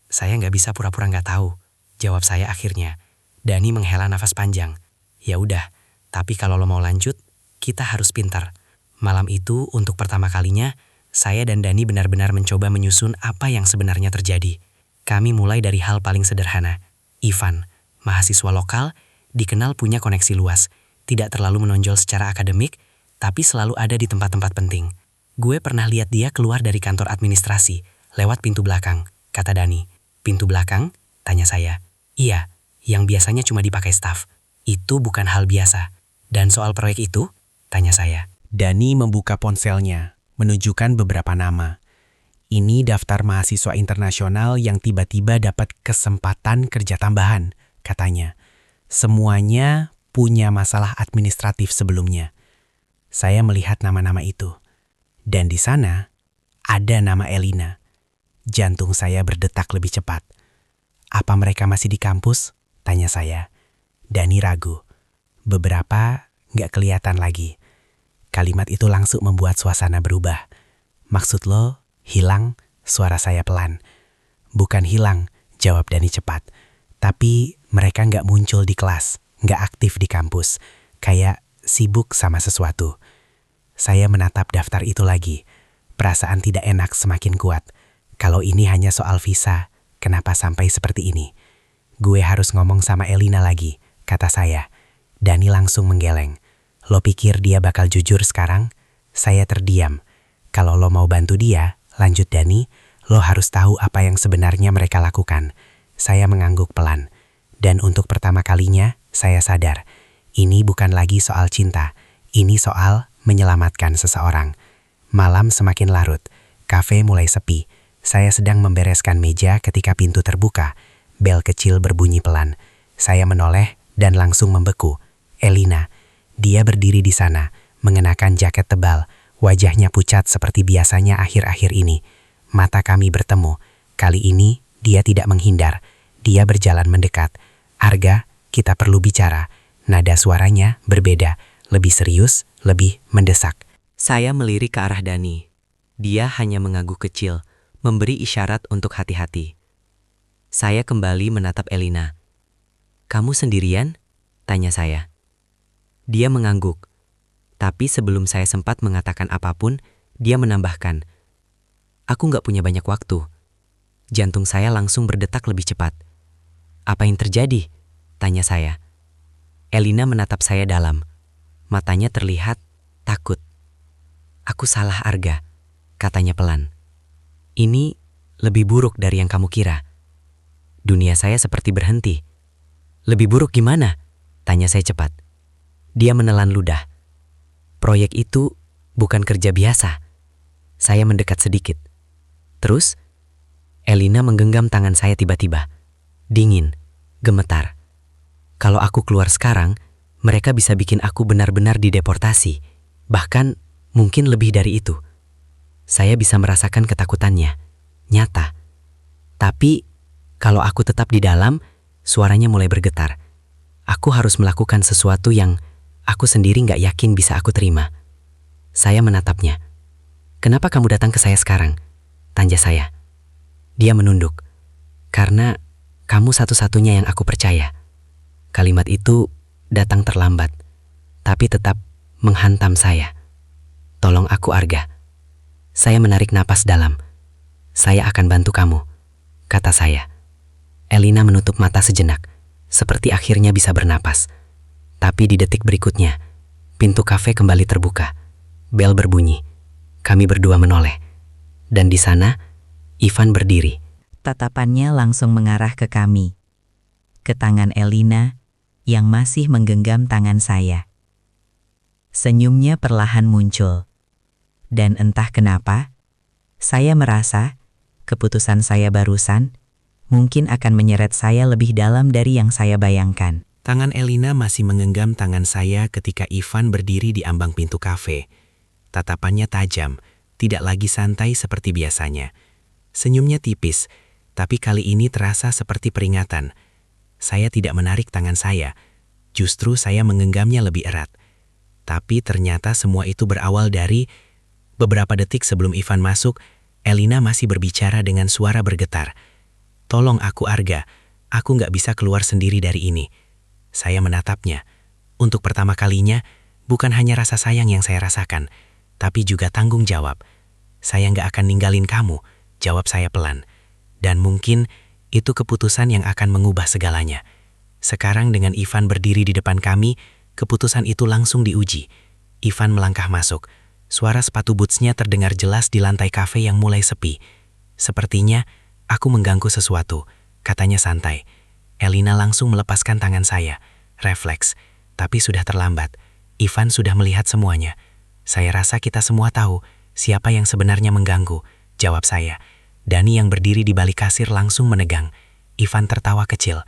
Saya nggak bisa pura-pura nggak tahu. Jawab saya akhirnya. Dani menghela nafas panjang. Ya udah, tapi kalau lo mau lanjut, kita harus pintar. Malam itu, untuk pertama kalinya, saya dan Dani benar-benar mencoba menyusun apa yang sebenarnya terjadi. Kami mulai dari hal paling sederhana. Ivan, mahasiswa lokal, dikenal punya koneksi luas. Tidak terlalu menonjol secara akademik, tapi selalu ada di tempat-tempat penting. Gue pernah lihat dia keluar dari kantor administrasi, lewat pintu belakang, kata Dani. Pintu belakang? Tanya saya. Iya, yang biasanya cuma dipakai staf. Itu bukan hal biasa. Dan soal proyek itu? Tanya saya. Dani membuka ponselnya, menunjukkan beberapa nama. Ini daftar mahasiswa internasional yang tiba-tiba dapat kesempatan kerja tambahan, katanya. Semuanya punya masalah administratif sebelumnya. Saya melihat nama-nama itu. Dan di sana, ada nama Elina. Jantung saya berdetak lebih cepat. Apa mereka masih di kampus? Tanya saya. Dani ragu. Beberapa nggak kelihatan lagi. Kalimat itu langsung membuat suasana berubah. Maksud lo, hilang? Suara saya pelan. Bukan hilang, jawab Dani cepat. Tapi mereka nggak muncul di kelas, nggak aktif di kampus. Kayak sibuk sama sesuatu. Saya menatap daftar itu lagi. Perasaan tidak enak semakin kuat. Kalau ini hanya soal visa, kenapa sampai seperti ini? Gue harus ngomong sama Elina lagi, kata saya. Dani langsung menggeleng. Lo pikir dia bakal jujur sekarang? Saya terdiam. Kalau lo mau bantu dia, lanjut Dani, lo harus tahu apa yang sebenarnya mereka lakukan. Saya mengangguk pelan. Dan untuk pertama kalinya, saya sadar. Ini bukan lagi soal cinta. Ini soal menyelamatkan seseorang. Malam semakin larut. Kafe mulai sepi. Saya sedang membereskan meja ketika pintu terbuka. Bel kecil berbunyi pelan. Saya menoleh dan langsung membeku. Elina. Dia berdiri di sana, mengenakan jaket tebal. Wajahnya pucat seperti biasanya akhir-akhir ini. Mata kami bertemu. Kali ini, dia tidak menghindar. Dia berjalan mendekat. Arga, kita perlu bicara. Nada suaranya berbeda. Lebih serius, lebih mendesak. Saya melirik ke arah Dani. Dia hanya mengangguk kecil, memberi isyarat untuk hati-hati. Saya kembali menatap Elina. Kamu sendirian? Tanya saya. Dia mengangguk. Tapi sebelum saya sempat mengatakan apapun, dia menambahkan, aku nggak punya banyak waktu. Jantung saya langsung berdetak lebih cepat. Apa yang terjadi? Tanya saya. Elina menatap saya dalam. Matanya terlihat takut. Aku salah, Arga, katanya pelan. Ini lebih buruk dari yang kamu kira. Dunia saya seperti berhenti. Lebih buruk gimana? Tanya saya cepat. Dia menelan ludah. Proyek itu bukan kerja biasa. Saya mendekat sedikit. Terus, Elina menggenggam tangan saya tiba-tiba. Dingin, gemetar. Kalau aku keluar sekarang, mereka bisa bikin aku benar-benar dideportasi. Bahkan mungkin lebih dari itu. Saya bisa merasakan ketakutannya. Nyata. Tapi, kalau aku tetap di dalam, suaranya mulai bergetar. Aku harus melakukan sesuatu yang aku sendiri nggak yakin bisa aku terima. Saya menatapnya. Kenapa kamu datang ke saya sekarang? Tanya saya. Dia menunduk. Karena kamu satu-satunya yang aku percaya. Kalimat itu datang terlambat, tapi tetap menghantam saya. Tolong aku, Arga. Saya menarik napas dalam. Saya akan bantu kamu, kata saya. Elina menutup mata sejenak, seperti akhirnya bisa bernapas. Tapi di detik berikutnya, pintu kafe kembali terbuka. Bel berbunyi. Kami berdua menoleh. Dan di sana, Ivan berdiri. Tatapannya langsung mengarah ke kami. Ke tangan Elina yang masih menggenggam tangan saya. Senyumnya perlahan muncul. Dan entah kenapa, saya merasa keputusan saya barusan mungkin akan menyeret saya lebih dalam dari yang saya bayangkan. Tangan Elina masih menggenggam tangan saya ketika Ivan berdiri di ambang pintu kafe. Tatapannya tajam, tidak lagi santai seperti biasanya. Senyumnya tipis, tapi kali ini terasa seperti peringatan. Saya tidak menarik tangan saya, justru saya mengenggamnya lebih erat. Tapi ternyata semua itu berawal dari beberapa detik sebelum Ivan masuk, Elina masih berbicara dengan suara bergetar. "Tolong aku, Arga, aku nggak bisa keluar sendiri dari ini." Saya menatapnya. Untuk pertama kalinya, bukan hanya rasa sayang yang saya rasakan, tapi juga tanggung jawab. "Saya nggak akan ninggalin kamu," jawab saya pelan. Dan mungkin itu keputusan yang akan mengubah segalanya. Sekarang dengan Ivan berdiri di depan kami, keputusan itu langsung diuji. Ivan melangkah masuk. Suara sepatu bootsnya terdengar jelas di lantai kafe yang mulai sepi. "Sepertinya aku mengganggu sesuatu," katanya santai. Elina langsung melepaskan tangan saya. Refleks, tapi sudah terlambat. Ivan sudah melihat semuanya. "Saya rasa kita semua tahu siapa yang sebenarnya mengganggu," jawab saya. Dani yang berdiri di balik kasir langsung menegang. Ivan tertawa kecil.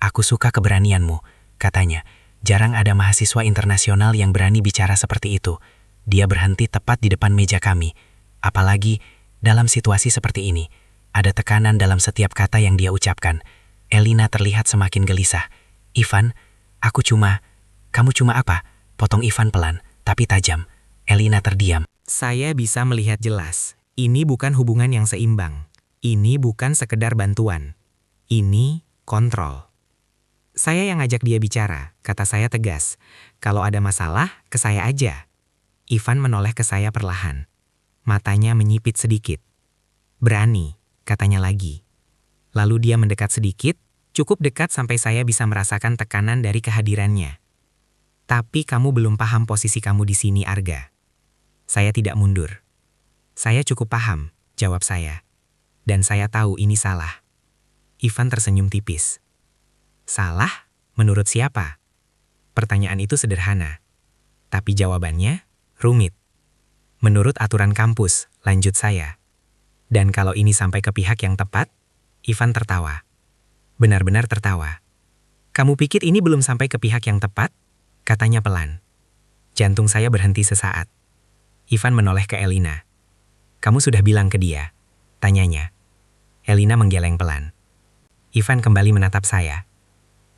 "Aku suka keberanianmu," katanya. "Jarang ada mahasiswa internasional yang berani bicara seperti itu." Dia berhenti tepat di depan meja kami. Apalagi dalam situasi seperti ini, ada tekanan dalam setiap kata yang dia ucapkan. Elina terlihat semakin gelisah. "Ivan, kamu cuma apa?" potong Ivan pelan, tapi tajam. Elina terdiam. Saya bisa melihat jelas, ini bukan hubungan yang seimbang. Ini bukan sekedar bantuan. Ini kontrol. "Saya yang ngajak dia bicara," kata saya tegas. "Kalau ada masalah, ke saya aja." Ivan menoleh ke saya perlahan. Matanya menyipit sedikit. "Berani," katanya lagi. Lalu dia mendekat sedikit, cukup dekat sampai saya bisa merasakan tekanan dari kehadirannya. "Tapi kamu belum paham posisi kamu di sini, Arga." Saya tidak mundur. "Saya cukup paham," jawab saya. "Dan saya tahu ini salah." Ivan tersenyum tipis. "Salah? Menurut siapa?" Pertanyaan itu sederhana. Tapi jawabannya rumit. "Menurut aturan kampus," lanjut saya. "Dan kalau ini sampai ke pihak yang tepat?" Ivan tertawa. Benar-benar tertawa. "Kamu pikir ini belum sampai ke pihak yang tepat?" katanya pelan. Jantung saya berhenti sesaat. Ivan menoleh ke Elina. "Kamu sudah bilang ke dia?" tanyanya. Elina menggeleng pelan. Ivan kembali menatap saya.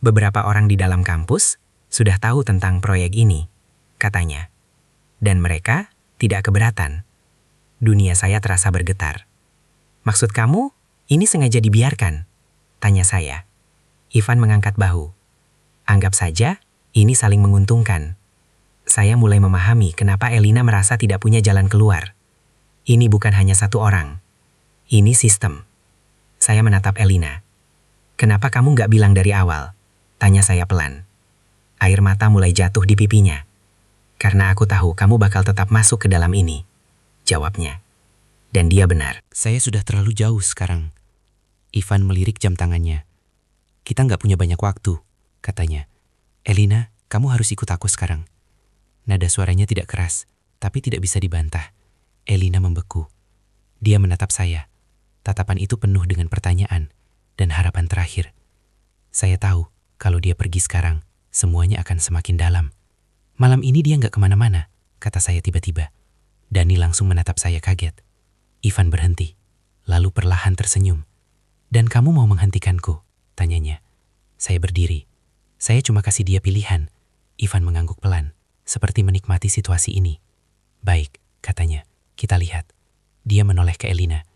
"Beberapa orang di dalam kampus sudah tahu tentang proyek ini," katanya. "Dan mereka tidak keberatan." Dunia saya terasa bergetar. "Maksud kamu, ini sengaja dibiarkan?" tanya saya. Ivan mengangkat bahu. "Anggap saja ini saling menguntungkan." Saya mulai memahami kenapa Elina merasa tidak punya jalan keluar. Ini bukan hanya satu orang. Ini sistem. Saya menatap Elina. "Kenapa kamu nggak bilang dari awal?" tanya saya pelan. Air mata mulai jatuh di pipinya. "Karena aku tahu kamu bakal tetap masuk ke dalam ini," jawabnya. Dan dia benar. Saya sudah terlalu jauh sekarang. Ivan melirik jam tangannya. "Kita nggak punya banyak waktu," katanya. "Elina, kamu harus ikut aku sekarang." Nada suaranya tidak keras, tapi tidak bisa dibantah. Elina membeku. Dia menatap saya. Tatapan itu penuh dengan pertanyaan dan harapan terakhir. Saya tahu kalau dia pergi sekarang, semuanya akan semakin dalam. "Malam ini dia nggak kemana-mana," kata saya tiba-tiba. Dani langsung menatap saya kaget. Ivan berhenti, lalu perlahan tersenyum. "Dan kamu mau menghentikanku?" tanyanya. Saya berdiri. "Saya cuma kasih dia pilihan." Ivan mengangguk pelan, seperti menikmati situasi ini. "Baik," katanya. "Kita lihat." Dia menoleh ke Elina.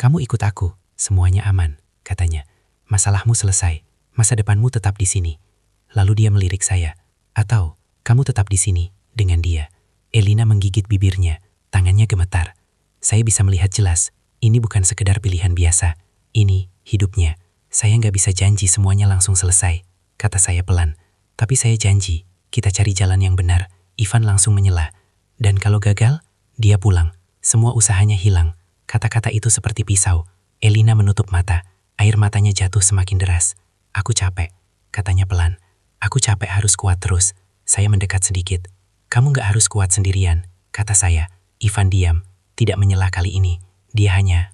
"Kamu ikut aku, semuanya aman," katanya. "Masalahmu selesai, masa depanmu tetap di sini." Lalu dia melirik saya. "Atau kamu tetap di sini dengan dia." Elina menggigit bibirnya, tangannya gemetar. Saya bisa melihat jelas, ini bukan sekedar pilihan biasa. Ini hidupnya. "Saya nggak bisa janji semuanya langsung selesai," kata saya pelan. "Tapi saya janji, kita cari jalan yang benar. Ivan langsung menyela. Dan kalau gagal, dia pulang. Semua usahanya hilang. Kata-kata itu seperti pisau. Elina menutup mata. Air matanya jatuh semakin deras. Aku capek, katanya pelan. Aku capek harus kuat terus. Saya mendekat sedikit. Kamu gak harus kuat sendirian, kata saya. Ivan diam, tidak menyela kali ini. Dia hanya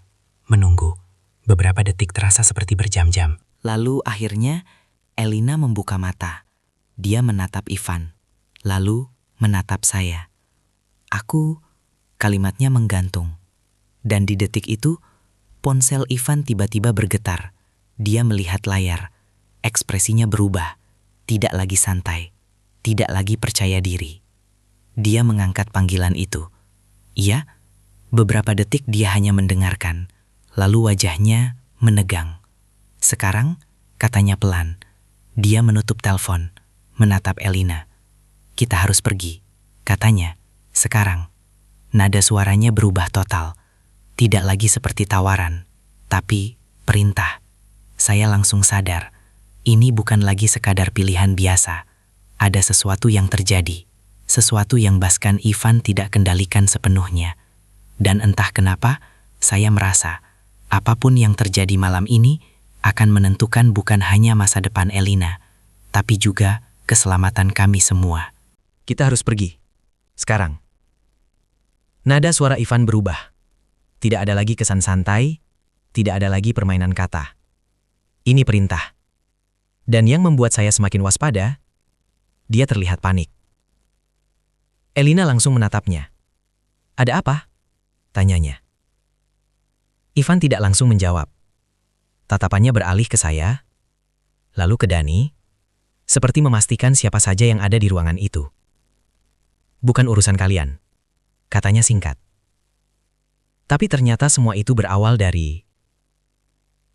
menunggu. Beberapa detik terasa seperti berjam-jam. Lalu akhirnya Elina membuka mata. Dia menatap Ivan, lalu menatap saya. Kalimatnya menggantung. Dan di detik itu, ponsel Ivan tiba-tiba bergetar. Dia melihat layar. Ekspresinya berubah. Tidak lagi santai. Tidak lagi percaya diri. Dia mengangkat panggilan itu. Iya, beberapa detik dia hanya mendengarkan. Lalu wajahnya menegang. Sekarang, katanya pelan. Dia menutup telepon, menatap Elina. Kita harus pergi, katanya. Sekarang, nada suaranya berubah total. Tidak lagi seperti tawaran, tapi perintah. Saya langsung sadar, ini bukan lagi sekadar pilihan biasa. Ada sesuatu yang terjadi, sesuatu yang bahkan Ivan tidak kendalikan sepenuhnya. Dan entah kenapa, saya merasa apapun yang terjadi malam ini akan menentukan bukan hanya masa depan Elina, tapi juga keselamatan kami semua. Kita harus pergi. Sekarang. Nada suara Ivan berubah. Tidak ada lagi kesan santai, tidak ada lagi permainan kata. Ini perintah. Dan yang membuat saya semakin waspada, dia terlihat panik. Elina langsung menatapnya. Ada apa? Tanyanya. Ivan tidak langsung menjawab. Tatapannya beralih ke saya, lalu ke Dani, seperti memastikan siapa saja yang ada di ruangan itu. Bukan urusan kalian, katanya singkat. Tapi ternyata semua itu berawal dari...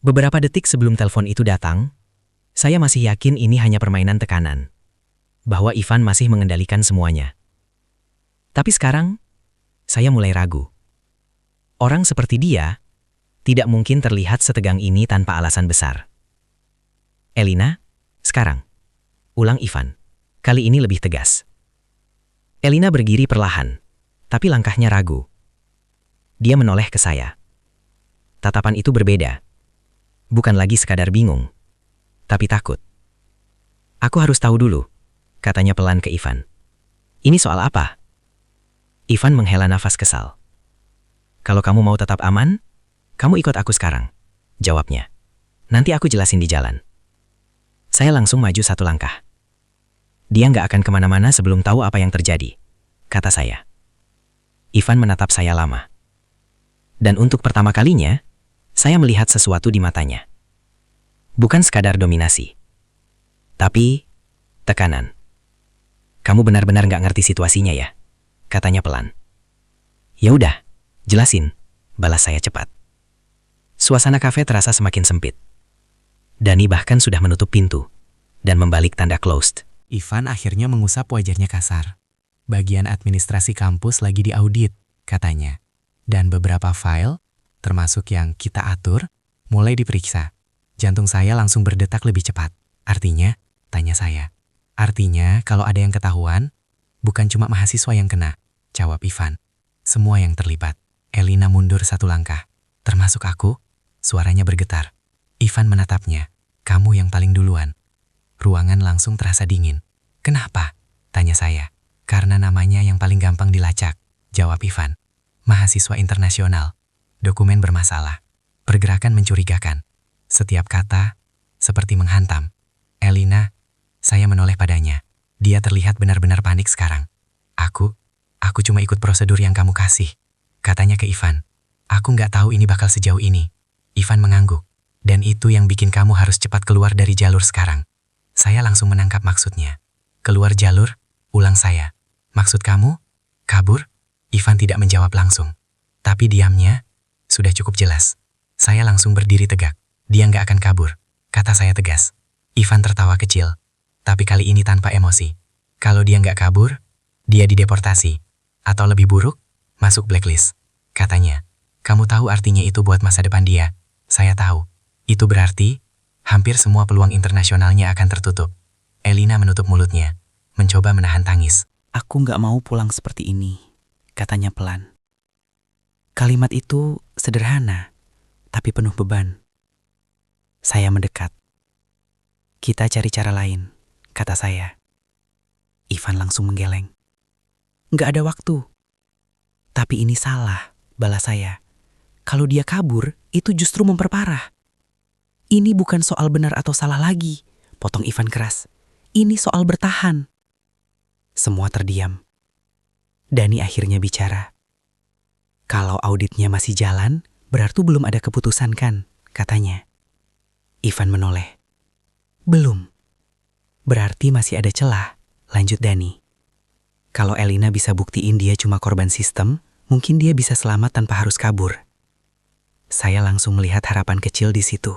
Beberapa detik sebelum telepon itu datang, saya masih yakin ini hanya permainan tekanan. Bahwa Ivan masih mengendalikan semuanya. Tapi sekarang, saya mulai ragu. Orang seperti dia tidak mungkin terlihat setegang ini tanpa alasan besar. Elina, sekarang. Ulang Ivan. Kali ini lebih tegas. Elina berdiri perlahan, tapi langkahnya ragu. Dia menoleh ke saya. Tatapan itu berbeda. Bukan lagi sekadar bingung, tapi takut. Aku harus tahu dulu, katanya pelan ke Ivan. Ini soal apa? Ivan menghela nafas kesal. Kalau kamu mau tetap aman, kamu ikut aku sekarang, jawabnya. Nanti aku jelasin di jalan. Saya langsung maju satu langkah. Dia nggak akan kemana-mana sebelum tahu apa yang terjadi, kata saya. Ivan menatap saya lama. Dan untuk pertama kalinya, saya melihat sesuatu di matanya. Bukan sekadar dominasi, tapi tekanan. Kamu benar-benar nggak ngerti situasinya ya, katanya pelan. Ya udah, jelasin, balas saya cepat. Suasana kafe terasa semakin sempit. Dani bahkan sudah menutup pintu dan membalik tanda closed. Ivan akhirnya mengusap wajahnya kasar. Bagian administrasi kampus lagi diaudit, katanya. Dan beberapa file, termasuk yang kita atur, mulai diperiksa. Jantung saya langsung berdetak lebih cepat. Artinya, tanya saya. Artinya, kalau ada yang ketahuan, bukan cuma mahasiswa yang kena, jawab Ivan. Semua yang terlibat. Elina mundur satu langkah. Termasuk aku, suaranya bergetar. Ivan menatapnya. Kamu yang paling duluan. Ruangan langsung terasa dingin. Kenapa? Tanya saya. Karena namanya yang paling gampang dilacak, jawab Ivan. Mahasiswa internasional. Dokumen bermasalah. Pergerakan mencurigakan. Setiap kata, seperti menghantam. Elina, saya menoleh padanya. Dia terlihat benar-benar panik sekarang. Aku cuma ikut prosedur yang kamu kasih. Katanya ke Ivan. Aku nggak tahu ini bakal sejauh ini. Ivan mengangguk. Dan itu yang bikin kamu harus cepat keluar dari jalur sekarang. Saya langsung menangkap maksudnya. Keluar jalur, ulang saya. Maksud kamu? Kabur? Ivan tidak menjawab langsung. Tapi diamnya, sudah cukup jelas. Saya langsung berdiri tegak. Dia nggak akan kabur, kata saya tegas. Ivan tertawa kecil, tapi kali ini tanpa emosi. Kalau dia nggak kabur, dia dideportasi. Atau lebih buruk, masuk blacklist. Katanya, kamu tahu artinya itu buat masa depan dia. Saya tahu. Itu berarti, hampir semua peluang internasionalnya akan tertutup. Elina menutup mulutnya. mencoba menahan tangis. Aku nggak mau pulang seperti ini, katanya pelan. Kalimat itu sederhana, tapi penuh beban. Saya mendekat. Kita cari cara lain, kata saya. Ivan langsung menggeleng. Nggak ada waktu. Tapi ini salah, balas saya. Kalau dia kabur, itu justru memperparah. Ini bukan soal benar atau salah lagi, potong Ivan keras. Ini soal bertahan. Semua terdiam. Dani akhirnya bicara. Kalau auditnya masih jalan, berarti belum ada keputusan kan, katanya. Ivan menoleh. Belum. Berarti masih ada celah, lanjut Dani. Kalau Elina bisa buktiin dia cuma korban sistem, mungkin dia bisa selamat tanpa harus kabur. Saya langsung melihat harapan kecil di situ.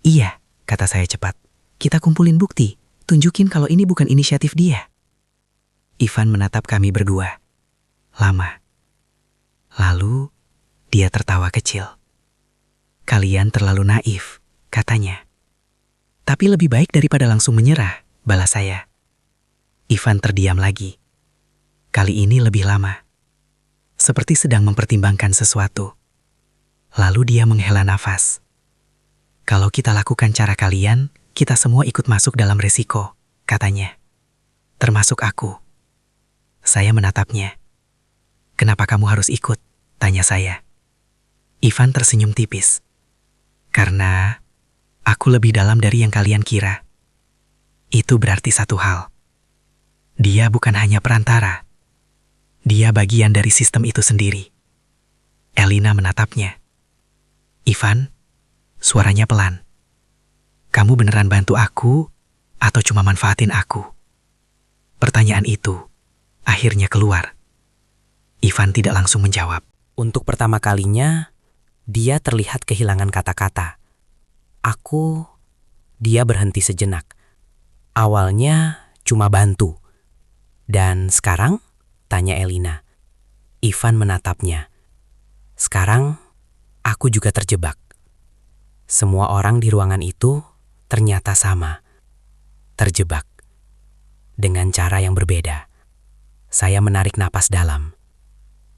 Iya, kata saya cepat. Kita kumpulin bukti, tunjukin kalau ini bukan inisiatif dia. Ivan menatap kami berdua. Lama. Lalu, dia tertawa kecil. Kalian terlalu naif, katanya. Tapi lebih baik daripada langsung menyerah, balas saya. Ivan terdiam lagi. Kali ini lebih lama. Seperti sedang mempertimbangkan sesuatu. Lalu dia menghela nafas. Kalau kita lakukan cara kalian, kita semua ikut masuk dalam resiko, katanya. Termasuk aku. Saya menatapnya. Kenapa kamu harus ikut? Tanya saya. Ivan tersenyum tipis. Karena aku lebih dalam dari yang kalian kira. Itu berarti satu hal. Dia bukan hanya perantara. Dia bagian dari sistem itu sendiri. Elina menatapnya. Ivan, suaranya pelan. Kamu beneran bantu aku atau cuma manfaatin aku? Pertanyaan itu akhirnya keluar. Ivan tidak langsung menjawab. Untuk pertama kalinya, dia terlihat kehilangan kata-kata. Dia berhenti sejenak. Awalnya cuma bantu. Dan sekarang? Tanya Elina. Ivan menatapnya. Sekarang, aku juga terjebak. Semua orang di ruangan itu ternyata sama. Terjebak. Dengan cara yang berbeda. Saya menarik napas dalam.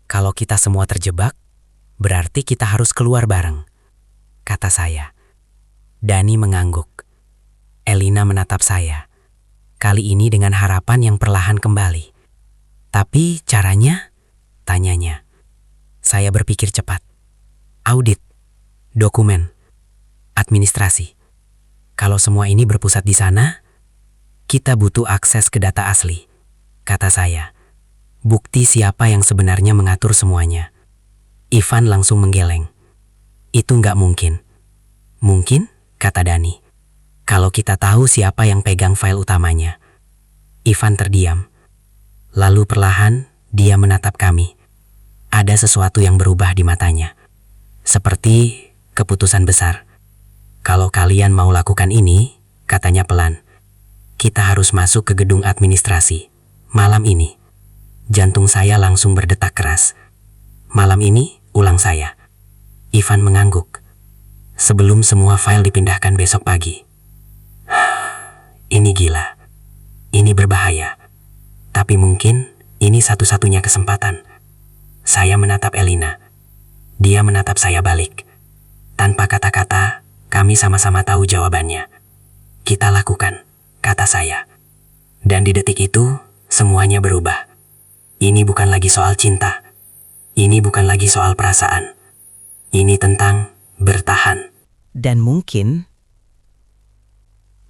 Kalau kita semua terjebak, berarti kita harus keluar bareng, kata saya. Dani mengangguk. Elina menatap saya. Kali ini dengan harapan yang perlahan kembali. Tapi caranya? Tanyanya. Saya berpikir cepat. Audit, dokumen, administrasi. Kalau semua ini berpusat di sana, kita butuh akses ke data asli, kata saya. Bukti siapa yang sebenarnya mengatur semuanya. Ivan langsung menggeleng. Itu nggak mungkin. Mungkin, kata Dani. Kalau kita tahu siapa yang pegang file utamanya. Ivan terdiam. Lalu perlahan, dia menatap kami. Ada sesuatu yang berubah di matanya. Seperti keputusan besar. Kalau kalian mau lakukan ini, katanya pelan, kita harus masuk ke gedung administrasi. Malam ini. Jantung saya langsung berdetak keras. Malam ini, ulang saya. Ivan mengangguk. Sebelum semua file dipindahkan besok pagi. Ini gila. Ini berbahaya. Tapi mungkin ini satu-satunya kesempatan. Saya menatap Elina. Dia menatap saya balik. Tanpa kata-kata, kami sama-sama tahu jawabannya. Kita lakukan, kata saya. Dan di detik itu, semuanya berubah. Ini bukan lagi soal cinta. Ini bukan lagi soal perasaan. Ini tentang bertahan. Dan mungkin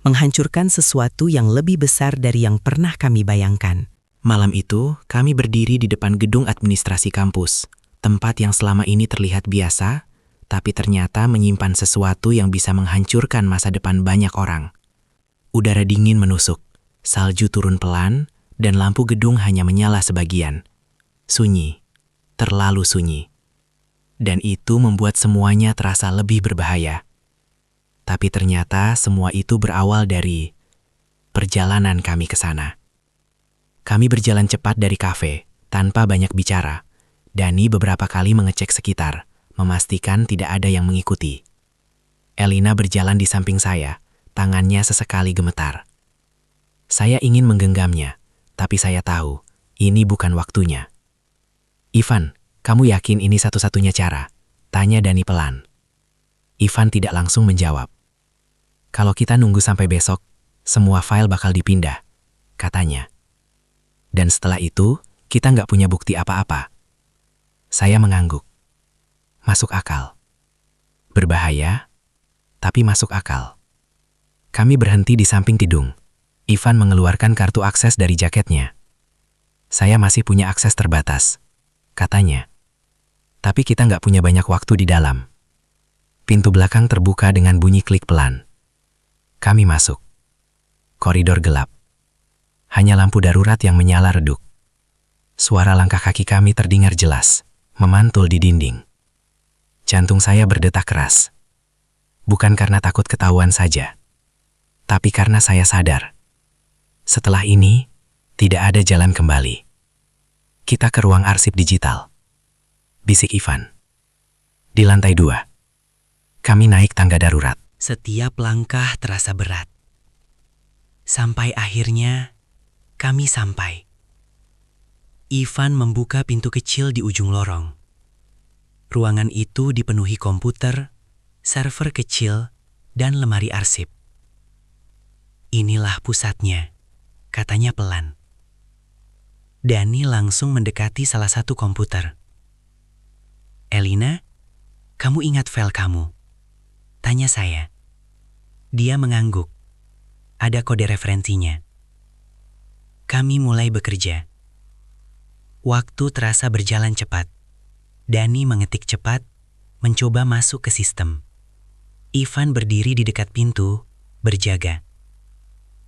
menghancurkan sesuatu yang lebih besar dari yang pernah kami bayangkan. Malam itu, kami berdiri di depan gedung administrasi kampus. Tempat yang selama ini terlihat biasa, tapi ternyata menyimpan sesuatu yang bisa menghancurkan masa depan banyak orang. Udara dingin menusuk, salju turun pelan, dan lampu gedung hanya menyala sebagian. Sunyi, terlalu sunyi. Dan itu membuat semuanya terasa lebih berbahaya. Tapi ternyata semua itu berawal dari perjalanan kami ke sana. Kami berjalan cepat dari kafe, tanpa banyak bicara. Dani beberapa kali mengecek sekitar, memastikan tidak ada yang mengikuti. Elina berjalan di samping saya, tangannya sesekali gemetar. Saya ingin menggenggamnya, tapi saya tahu ini bukan waktunya. Ivan, kamu yakin ini satu-satunya cara? Tanya Dani pelan. Ivan tidak langsung menjawab. Kalau kita nunggu sampai besok, semua file bakal dipindah, katanya. Dan setelah itu, kita nggak punya bukti apa-apa. Saya mengangguk. Masuk akal. Berbahaya, tapi masuk akal. Kami berhenti di samping Tidung. Ivan mengeluarkan kartu akses dari jaketnya. Saya masih punya akses terbatas, katanya. Tapi kita nggak punya banyak waktu di dalam. Pintu belakang terbuka dengan bunyi klik pelan. Kami masuk. Koridor gelap. Hanya lampu darurat yang menyala redup. Suara langkah kaki kami terdengar jelas, memantul di dinding. Jantung saya berdetak keras. Bukan karena takut ketahuan saja, tapi karena saya sadar. Setelah ini, tidak ada jalan kembali. Kita ke ruang arsip digital. Bisik Ivan. Di lantai 2. Kami naik tangga darurat. Setiap langkah terasa berat. Sampai akhirnya, kami sampai. Ivan membuka pintu kecil di ujung lorong. Ruangan itu dipenuhi komputer, server kecil, dan lemari arsip. Inilah pusatnya, katanya pelan. Dani langsung mendekati salah satu komputer. Elina, kamu ingat file kamu? Tanya saya. Dia mengangguk. Ada kode referensinya. Kami mulai bekerja. Waktu terasa berjalan cepat. Dani mengetik cepat, mencoba masuk ke sistem. Ivan berdiri di dekat pintu, berjaga.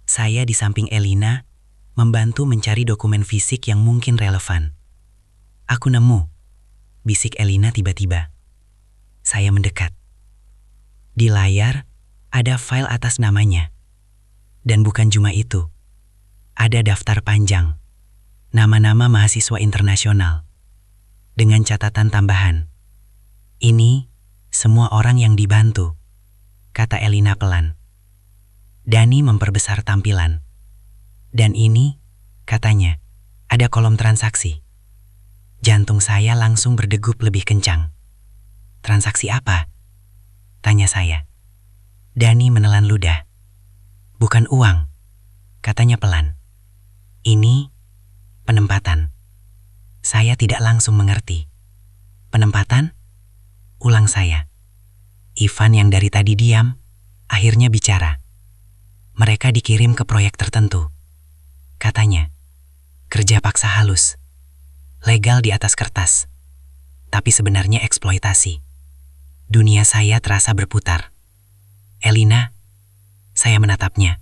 Saya di samping Elina, membantu mencari dokumen fisik yang mungkin relevan. Aku nemu, bisik Elina tiba-tiba. Saya mendekat. Di layar, ada file atas namanya. Dan bukan cuma itu. Ada daftar panjang, nama-nama mahasiswa internasional. Dengan catatan tambahan. Ini semua orang yang dibantu, kata Elina pelan. Dani memperbesar tampilan. Dan ini, katanya, ada kolom transaksi. Jantung saya langsung berdegup lebih kencang. Transaksi apa? Tanya saya. Dani menelan ludah. Bukan uang, katanya pelan. Ini penempatan. Saya tidak langsung mengerti. Penempatan? Ulang saya. Ivan yang dari tadi diam, akhirnya bicara. Mereka dikirim ke proyek tertentu. Katanya, kerja paksa halus. Legal di atas kertas. Tapi sebenarnya eksploitasi. Dunia saya terasa berputar. Elina, saya menatapnya.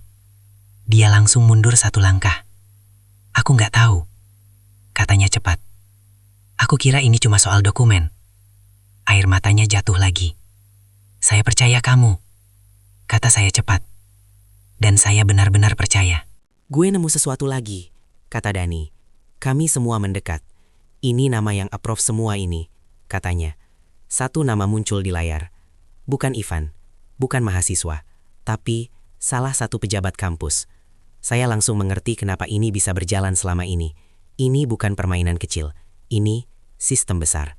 Dia langsung mundur satu langkah. Aku nggak tahu, katanya cepat. Aku kira ini cuma soal dokumen. Air matanya jatuh lagi. Saya percaya kamu, kata saya cepat. Dan saya benar-benar percaya. Gue nemu sesuatu lagi, kata Dani. Kami semua mendekat. Ini nama yang approve semua ini, katanya. Satu nama muncul di layar. Bukan Ivan, bukan mahasiswa, tapi salah satu pejabat kampus. Saya langsung mengerti kenapa ini bisa berjalan selama ini. Ini bukan permainan kecil. Ini sistem besar.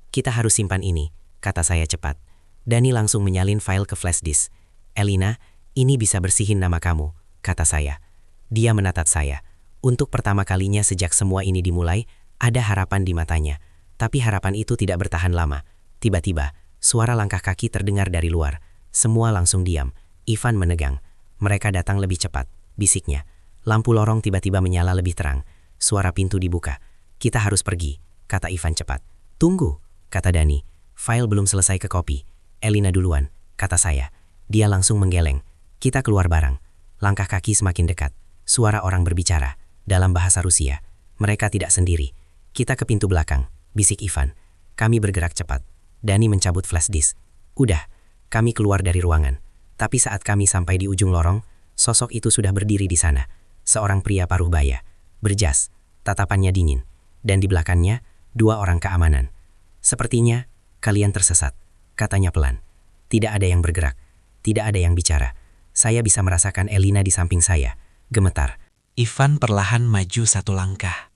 Kita harus simpan ini, kata saya cepat. Dani langsung menyalin file ke flash disk. Elina, ini bisa bersihin nama kamu, kata saya. Dia menatap saya. Untuk pertama kalinya sejak semua ini dimulai, ada harapan di matanya. Tapi harapan itu tidak bertahan lama. Tiba-tiba, suara langkah kaki terdengar dari luar. Semua langsung diam. Ivan menegang. Mereka datang lebih cepat, bisiknya. Lampu lorong tiba-tiba menyala lebih terang. Suara pintu dibuka. Kita harus pergi, kata Ivan cepat. Tunggu, kata Dani. File belum selesai ke copy. Elina duluan, kata saya. Dia langsung menggeleng. Kita keluar bareng. Langkah kaki semakin dekat. Suara orang berbicara dalam bahasa Rusia. Mereka tidak sendiri. Kita ke pintu belakang, bisik Ivan. Kami bergerak cepat. Dani mencabut flash disk. Udah, kami keluar dari ruangan. Tapi saat kami sampai di ujung lorong, sosok itu sudah berdiri di sana. Seorang pria paruh baya, berjas, tatapannya dingin. Dan di belakangnya, 2 orang keamanan. Sepertinya, kalian tersesat, katanya pelan. Tidak ada yang bergerak, tidak ada yang bicara. Saya bisa merasakan Elina di samping saya, gemetar. Ivan perlahan maju satu langkah.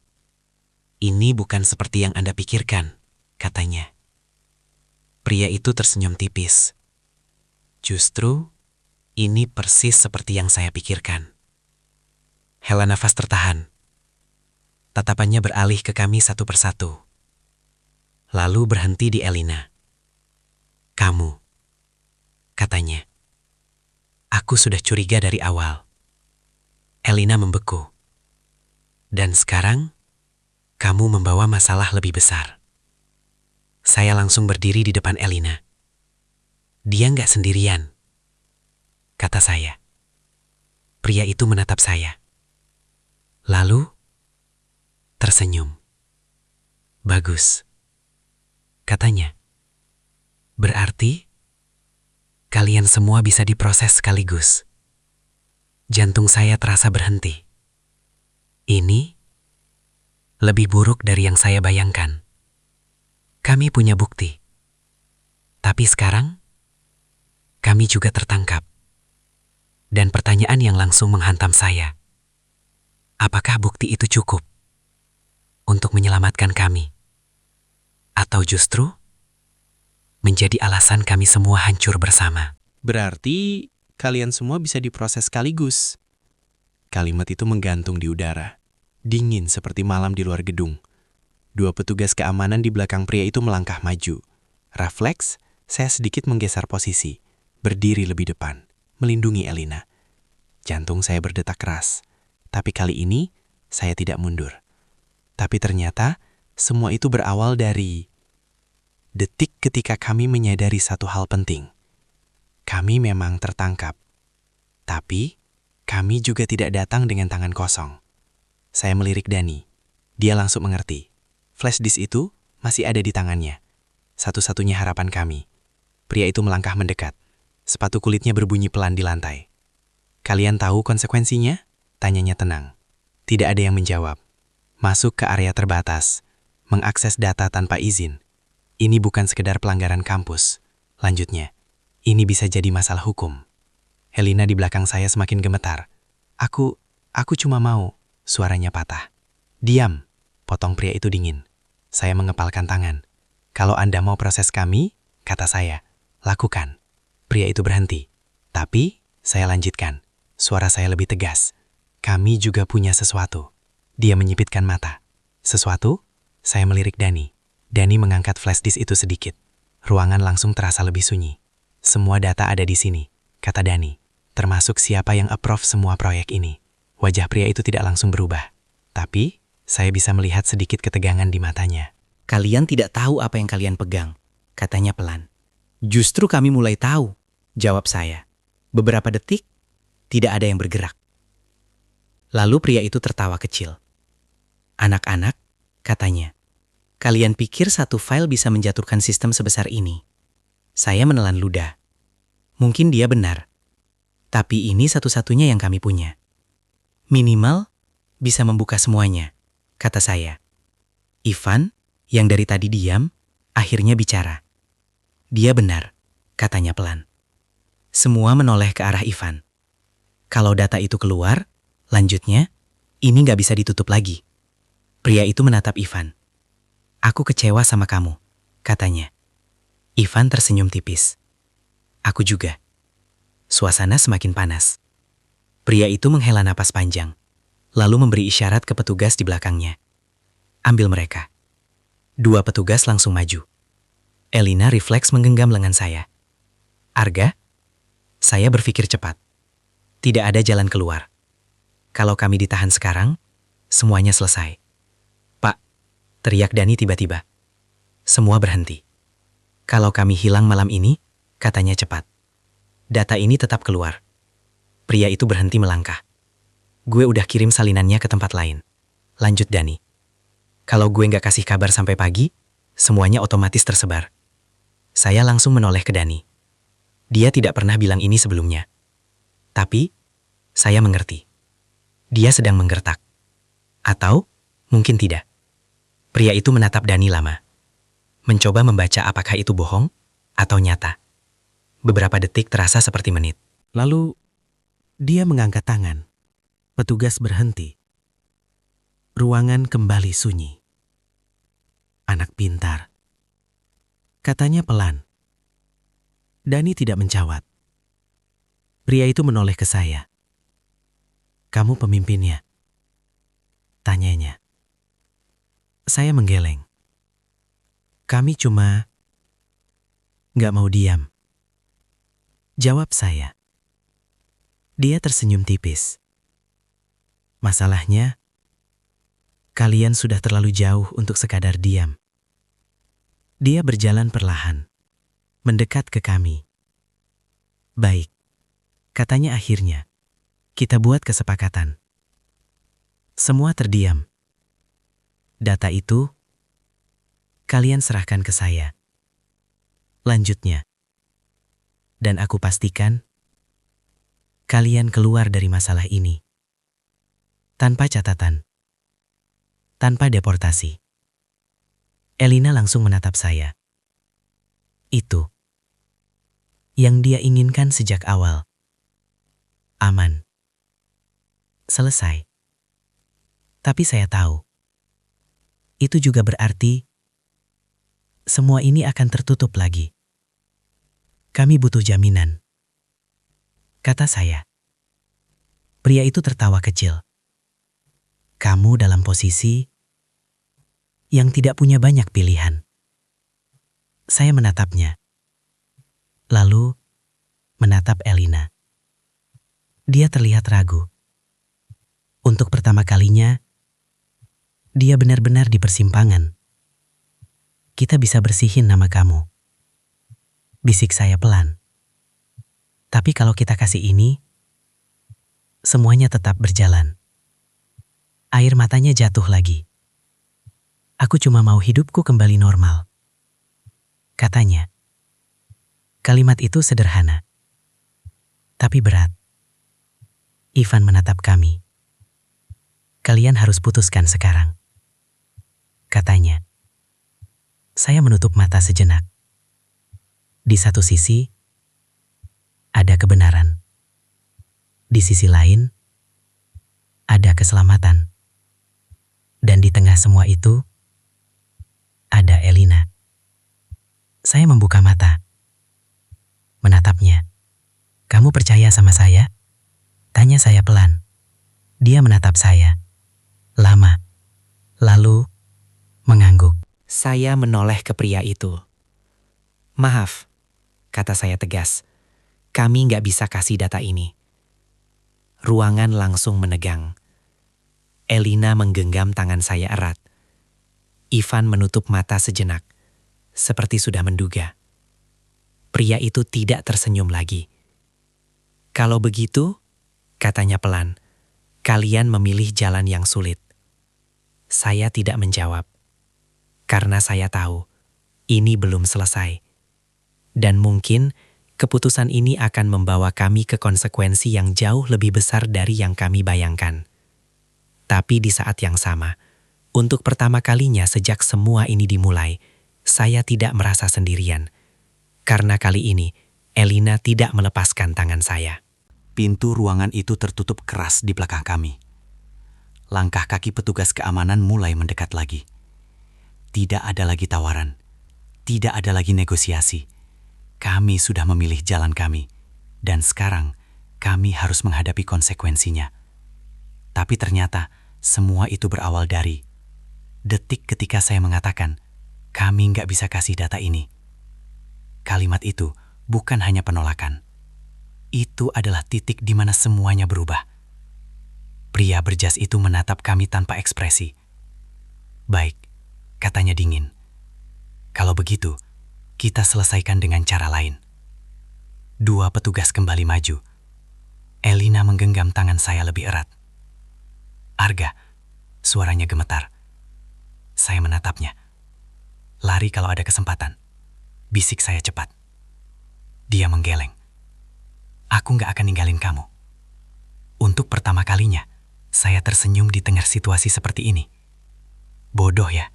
Ini bukan seperti yang Anda pikirkan, katanya. Pria itu tersenyum tipis. Justru, ini persis seperti yang saya pikirkan. Hela nafas tertahan. Tatapannya beralih ke kami satu persatu. Lalu berhenti di Elina. Kamu, katanya. Aku sudah curiga dari awal. Elina membeku. Dan sekarang, kamu membawa masalah lebih besar. Saya langsung berdiri di depan Elina. Dia nggak sendirian, kata saya. Pria itu menatap saya. Lalu, tersenyum. Bagus, katanya. Berarti, kalian semua bisa diproses sekaligus. Jantung saya terasa berhenti. Ini lebih buruk dari yang saya bayangkan. Kami punya bukti. Tapi sekarang, kami juga tertangkap. Dan pertanyaan yang langsung menghantam saya. Apakah bukti itu cukup untuk menyelamatkan kami? Atau justru menjadi alasan kami semua hancur bersama? Berarti kalian semua bisa diproses sekaligus. Kalimat itu menggantung di udara, dingin seperti malam di luar gedung. Dua petugas keamanan di belakang pria itu melangkah maju. Refleks, saya sedikit menggeser posisi, berdiri lebih depan, melindungi Elina. Jantung saya berdetak keras, tapi kali ini saya tidak mundur. Tapi ternyata semua itu berawal dari detik ketika kami menyadari satu hal penting. Kami memang tertangkap, tapi kami juga tidak datang dengan tangan kosong. Saya melirik Dani. Dia langsung mengerti. Flash disk itu masih ada di tangannya. Satu-satunya harapan kami. Pria itu melangkah mendekat. Sepatu kulitnya berbunyi pelan di lantai. Kalian tahu konsekuensinya? Tanyanya tenang. Tidak ada yang menjawab. Masuk ke area terbatas. Mengakses data tanpa izin. Ini bukan sekedar pelanggaran kampus. Lanjutnya, ini bisa jadi masalah hukum. Helena di belakang saya semakin gemetar. Aku cuma mau. Suaranya patah. Diam, potong pria itu dingin. Saya mengepalkan tangan. Kalau Anda mau proses kami, kata saya, lakukan. Pria itu berhenti. Tapi, saya lanjutkan. Suara saya lebih tegas. Kami juga punya sesuatu. Dia menyipitkan mata. Sesuatu? Saya melirik Dani. Dani mengangkat flash disk itu sedikit. Ruangan langsung terasa lebih sunyi. Semua data ada di sini, kata Dani. Termasuk siapa yang approve semua proyek ini. Wajah pria itu tidak langsung berubah. Tapi, saya bisa melihat sedikit ketegangan di matanya. Kalian tidak tahu apa yang kalian pegang, katanya pelan. Justru kami mulai tahu, jawab saya. Beberapa detik, tidak ada yang bergerak. Lalu pria itu tertawa kecil. Anak-anak, katanya. Kalian pikir satu file bisa menjatuhkan sistem sebesar ini? Saya menelan ludah. Mungkin dia benar. Tapi ini satu-satunya yang kami punya. Minimal, bisa membuka semuanya, kata saya. Ivan, yang dari tadi diam, akhirnya bicara. Dia benar, katanya pelan. Semua menoleh ke arah Ivan. Kalau data itu keluar, lanjutnya, ini nggak bisa ditutup lagi. Pria itu menatap Ivan. Aku kecewa sama kamu, katanya. Ivan tersenyum tipis. Aku juga. Suasana semakin panas. Pria itu menghela napas panjang, lalu memberi isyarat ke petugas di belakangnya. Ambil mereka. Dua petugas langsung maju. Elina refleks menggenggam lengan saya. Arga? Saya berpikir cepat. Tidak ada jalan keluar. Kalau kami ditahan sekarang, semuanya selesai. Pak, teriak Dani tiba-tiba. Semua berhenti. Kalau kami hilang malam ini, katanya cepat. Data ini tetap keluar. Pria itu berhenti melangkah. Gue udah kirim salinannya ke tempat lain. Lanjut Dani. Kalau gue nggak kasih kabar sampai pagi, semuanya otomatis tersebar. Saya langsung menoleh ke Dani. Dia tidak pernah bilang ini sebelumnya. Tapi, saya mengerti. Dia sedang menggertak. Atau, mungkin tidak. Pria itu menatap Dani lama. Mencoba membaca apakah itu bohong atau nyata. Beberapa detik terasa seperti menit. Lalu, dia mengangkat tangan. Petugas berhenti. Ruangan kembali sunyi. Anak pintar. Katanya pelan. Dani tidak menjawab. Pria itu menoleh ke saya. Kamu pemimpinnya? Tanyanya. Saya menggeleng. Kami cuma nggak mau diam. Jawab saya. Dia tersenyum tipis. Masalahnya, kalian sudah terlalu jauh untuk sekadar diam. Dia berjalan perlahan, mendekat ke kami. Baik, katanya akhirnya. Kita buat kesepakatan. Semua terdiam. Data itu, kalian serahkan ke saya. Lanjutnya. Dan aku pastikan, kalian keluar dari masalah ini. Tanpa catatan. Tanpa deportasi. Elina langsung menatap saya. Itu yang dia inginkan sejak awal. Aman. Selesai. Tapi saya tahu, itu juga berarti semua ini akan tertutup lagi. Kami butuh jaminan. Kata saya. Pria itu tertawa kecil. Kamu dalam posisi yang tidak punya banyak pilihan. Saya menatapnya. Lalu menatap Elina. Dia terlihat ragu. Untuk pertama kalinya, dia benar-benar di persimpangan. Kita bisa bersihin nama kamu. Bisik saya pelan. Tapi kalau kita kasih ini, semuanya tetap berjalan. Air matanya jatuh lagi. Aku cuma mau hidupku kembali normal. Katanya. Kalimat itu sederhana. Tapi berat. Ivan menatap kami. Kalian harus putuskan sekarang. Katanya. Saya menutup mata sejenak. Di satu sisi, ada kebenaran. Di sisi lain, ada keselamatan. Dan di tengah semua itu, ada Elina. Saya membuka mata. Menatapnya. Kamu percaya sama saya? Tanya saya pelan. Dia menatap saya. Lama. Lalu, mengangguk. Saya menoleh ke pria itu. Maaf, kata saya tegas. Kami nggak bisa kasih data ini. Ruangan langsung menegang. Elina menggenggam tangan saya erat. Ivan menutup mata sejenak, seperti sudah menduga. Pria itu tidak tersenyum lagi. Kalau begitu, katanya pelan, kalian memilih jalan yang sulit. Saya tidak menjawab. Karena saya tahu, ini belum selesai. Dan mungkin keputusan ini akan membawa kami ke konsekuensi yang jauh lebih besar dari yang kami bayangkan. Tapi di saat yang sama, untuk pertama kalinya sejak semua ini dimulai, saya tidak merasa sendirian. Karena kali ini, Elina tidak melepaskan tangan saya. Pintu ruangan itu tertutup keras di belakang kami. Langkah kaki petugas keamanan mulai mendekat lagi. Tidak ada lagi tawaran. Tidak ada lagi negosiasi. Kami sudah memilih jalan kami. Dan sekarang, kami harus menghadapi konsekuensinya. Tapi ternyata, semua itu berawal dari detik ketika saya mengatakan, kami nggak bisa kasih data ini. Kalimat itu bukan hanya penolakan. Itu adalah titik di mana semuanya berubah. Pria berjas itu menatap kami tanpa ekspresi. Baik, katanya dingin. Kalau begitu, kita selesaikan dengan cara lain. Dua petugas kembali maju. Elina menggenggam tangan saya lebih erat. Arga, suaranya gemetar. Saya menatapnya. Lari kalau ada kesempatan. Bisik saya cepat. Dia menggeleng. Aku nggak akan ninggalin kamu. Untuk pertama kalinya, saya tersenyum di tengah situasi seperti ini. Bodoh ya,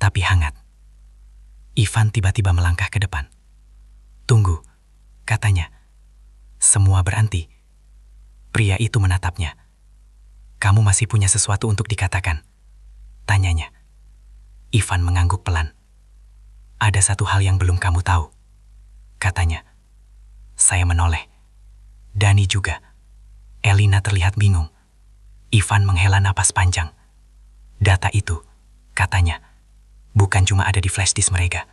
tapi hangat. Ivan tiba-tiba melangkah ke depan. Tunggu, katanya. Semua berhenti. Pria itu menatapnya. Kamu masih punya sesuatu untuk dikatakan? Tanyanya. Ivan mengangguk pelan. Ada satu hal yang belum kamu tahu, katanya. Saya menoleh. Dani juga. Elina terlihat bingung. Ivan menghela napas panjang. Data itu, katanya, bukan cuma ada di flash disk mereka.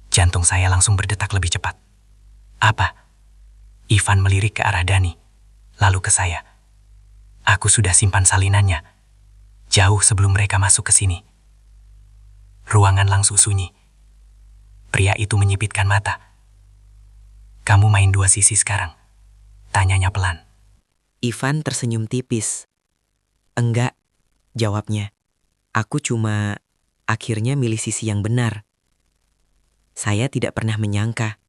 Jantung saya langsung berdetak lebih cepat. Apa? Ivan melirik ke arah Dani, lalu ke saya. Aku sudah simpan salinannya, jauh sebelum mereka masuk ke sini. Ruangan langsung sunyi. Pria itu menyipitkan mata. Kamu main dua sisi sekarang? Tanyanya pelan. Ivan tersenyum tipis. Enggak, jawabnya. Aku cuma akhirnya milih sisi yang benar. Saya tidak pernah menyangka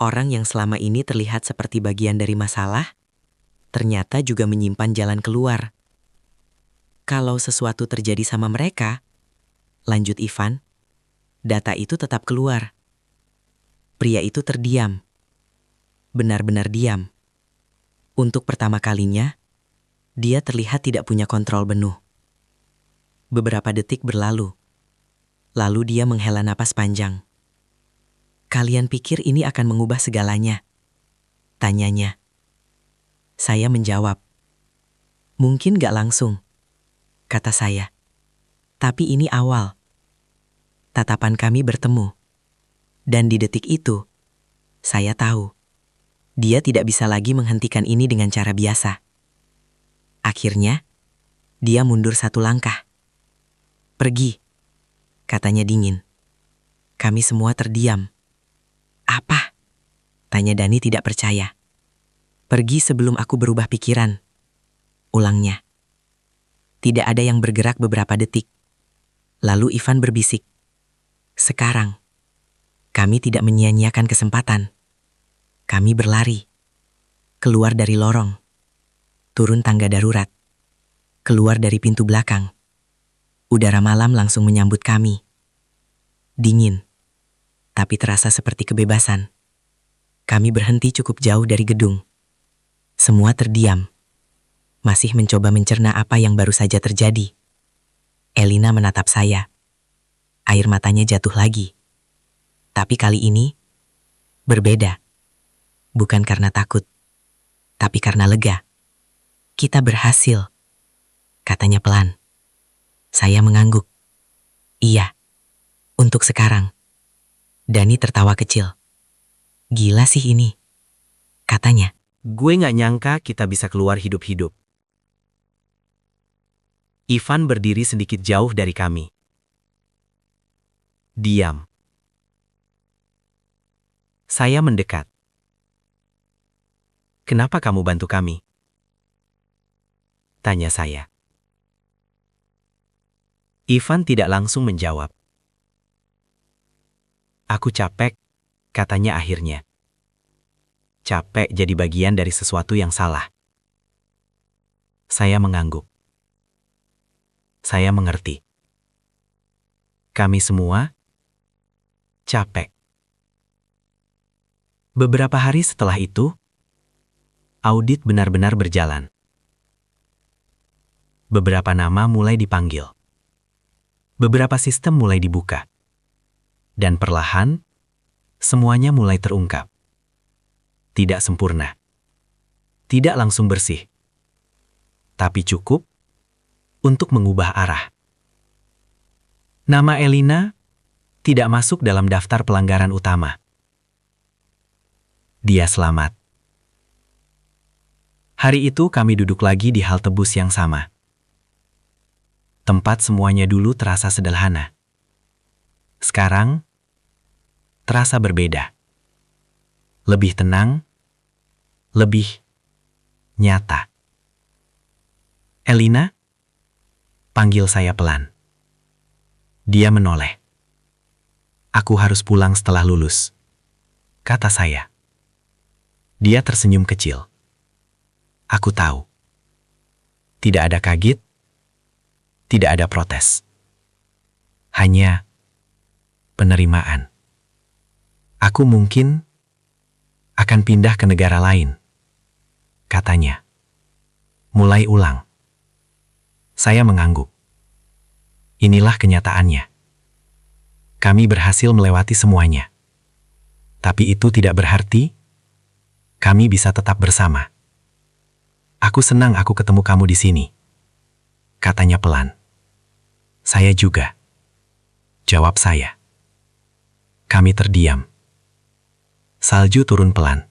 orang yang selama ini terlihat seperti bagian dari masalah, ternyata juga menyimpan jalan keluar. Kalau sesuatu terjadi sama mereka, lanjut Ivan, data itu tetap keluar. Pria itu terdiam. Benar-benar diam. Untuk pertama kalinya, dia terlihat tidak punya kontrol penuh. Beberapa detik berlalu. Lalu dia menghela napas panjang. Kalian pikir ini akan mengubah segalanya? Tanyanya. Saya menjawab. Mungkin gak langsung, kata saya. Tapi ini awal. Tatapan kami bertemu. Dan di detik itu, saya tahu. Dia tidak bisa lagi menghentikan ini dengan cara biasa. Akhirnya, dia mundur satu langkah. Pergi, katanya dingin. Kami semua terdiam. Apa? Tanya Dani tidak percaya. Pergi sebelum aku berubah pikiran. Ulangnya. Tidak ada yang bergerak beberapa detik. Lalu Ivan berbisik. Sekarang, kami tidak menyia-nyiakan kesempatan. Kami berlari. Keluar dari lorong. Turun tangga darurat. Keluar dari pintu belakang. Udara malam langsung menyambut kami. Dingin. Tapi terasa seperti kebebasan. Kami berhenti cukup jauh dari gedung. Semua terdiam. Masih mencoba mencerna apa yang baru saja terjadi. Elina menatap saya. Air matanya jatuh lagi. Tapi kali ini, berbeda. Bukan karena takut, tapi karena lega. Kita berhasil, katanya pelan. Saya mengangguk. Iya, untuk sekarang. Dani tertawa kecil. Gila sih ini, katanya. Gue gak nyangka kita bisa keluar hidup-hidup. Ivan berdiri sedikit jauh dari kami. Diam. Saya mendekat. Kenapa kamu bantu kami? Tanya saya. Ivan tidak langsung menjawab. Aku capek, katanya akhirnya. Capek jadi bagian dari sesuatu yang salah. Saya mengangguk. Saya mengerti. Kami semua capek. Beberapa hari setelah itu, audit benar-benar berjalan. Beberapa nama mulai dipanggil. Beberapa sistem mulai dibuka. Dan perlahan, semuanya mulai terungkap. Tidak sempurna. Tidak langsung bersih. Tapi cukup untuk mengubah arah. Nama Elina tidak masuk dalam daftar pelanggaran utama. Dia selamat. Hari itu kami duduk lagi di halte bus yang sama. Tempat semuanya dulu terasa sederhana. Sekarang, terasa berbeda. Lebih tenang, lebih nyata. Elina, panggil saya pelan. Dia menoleh. Aku harus pulang setelah lulus, kata saya. Dia tersenyum kecil. Aku tahu. Tidak ada kaget, tidak ada protes. Hanya penerimaan. Aku mungkin akan pindah ke negara lain, katanya. Mulai ulang. Saya mengangguk. Inilah kenyataannya. Kami berhasil melewati semuanya. Tapi itu tidak berarti kami bisa tetap bersama. Aku senang aku ketemu kamu di sini, katanya pelan. Saya juga, jawab saya. Kami terdiam. Salju turun pelan.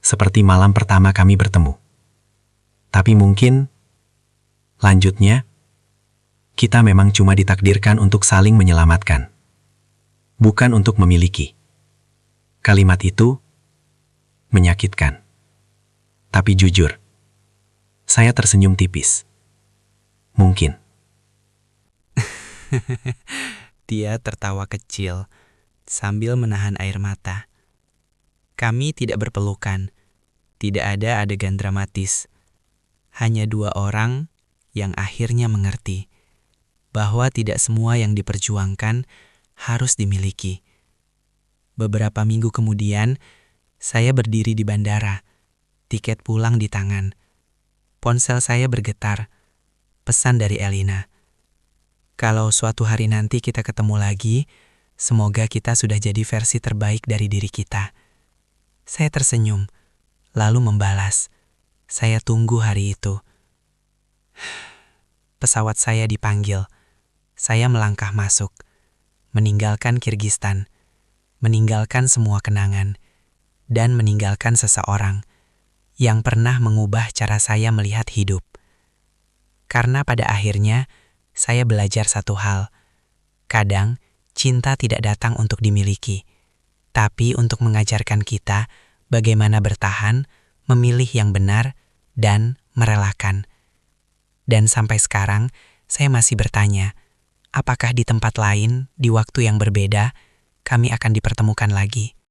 Seperti malam pertama kami bertemu. Tapi mungkin, lanjutnya, kita memang cuma ditakdirkan untuk saling menyelamatkan. Bukan untuk memiliki. Kalimat itu menyakitkan. Tapi jujur, saya tersenyum tipis. Mungkin. Dia tertawa kecil sambil menahan air mata. Kami tidak berpelukan. Tidak ada adegan dramatis. Hanya dua orang yang akhirnya mengerti bahwa tidak semua yang diperjuangkan harus dimiliki. Beberapa minggu kemudian, saya berdiri di bandara, tiket pulang di tangan. Ponsel saya bergetar, pesan dari Elina. Kalau suatu hari nanti kita ketemu lagi, semoga kita sudah jadi versi terbaik dari diri kita. Saya tersenyum, lalu membalas, saya tunggu hari itu. Pesawat saya dipanggil, saya melangkah masuk, meninggalkan Kirgistan, meninggalkan semua kenangan, dan meninggalkan seseorang yang pernah mengubah cara saya melihat hidup. Karena pada akhirnya, saya belajar satu hal. Kadang, cinta tidak datang untuk dimiliki, tapi untuk mengajarkan kita bagaimana bertahan, memilih yang benar, dan merelakan. Dan sampai sekarang, saya masih bertanya, apakah di tempat lain, di waktu yang berbeda, kami akan dipertemukan lagi?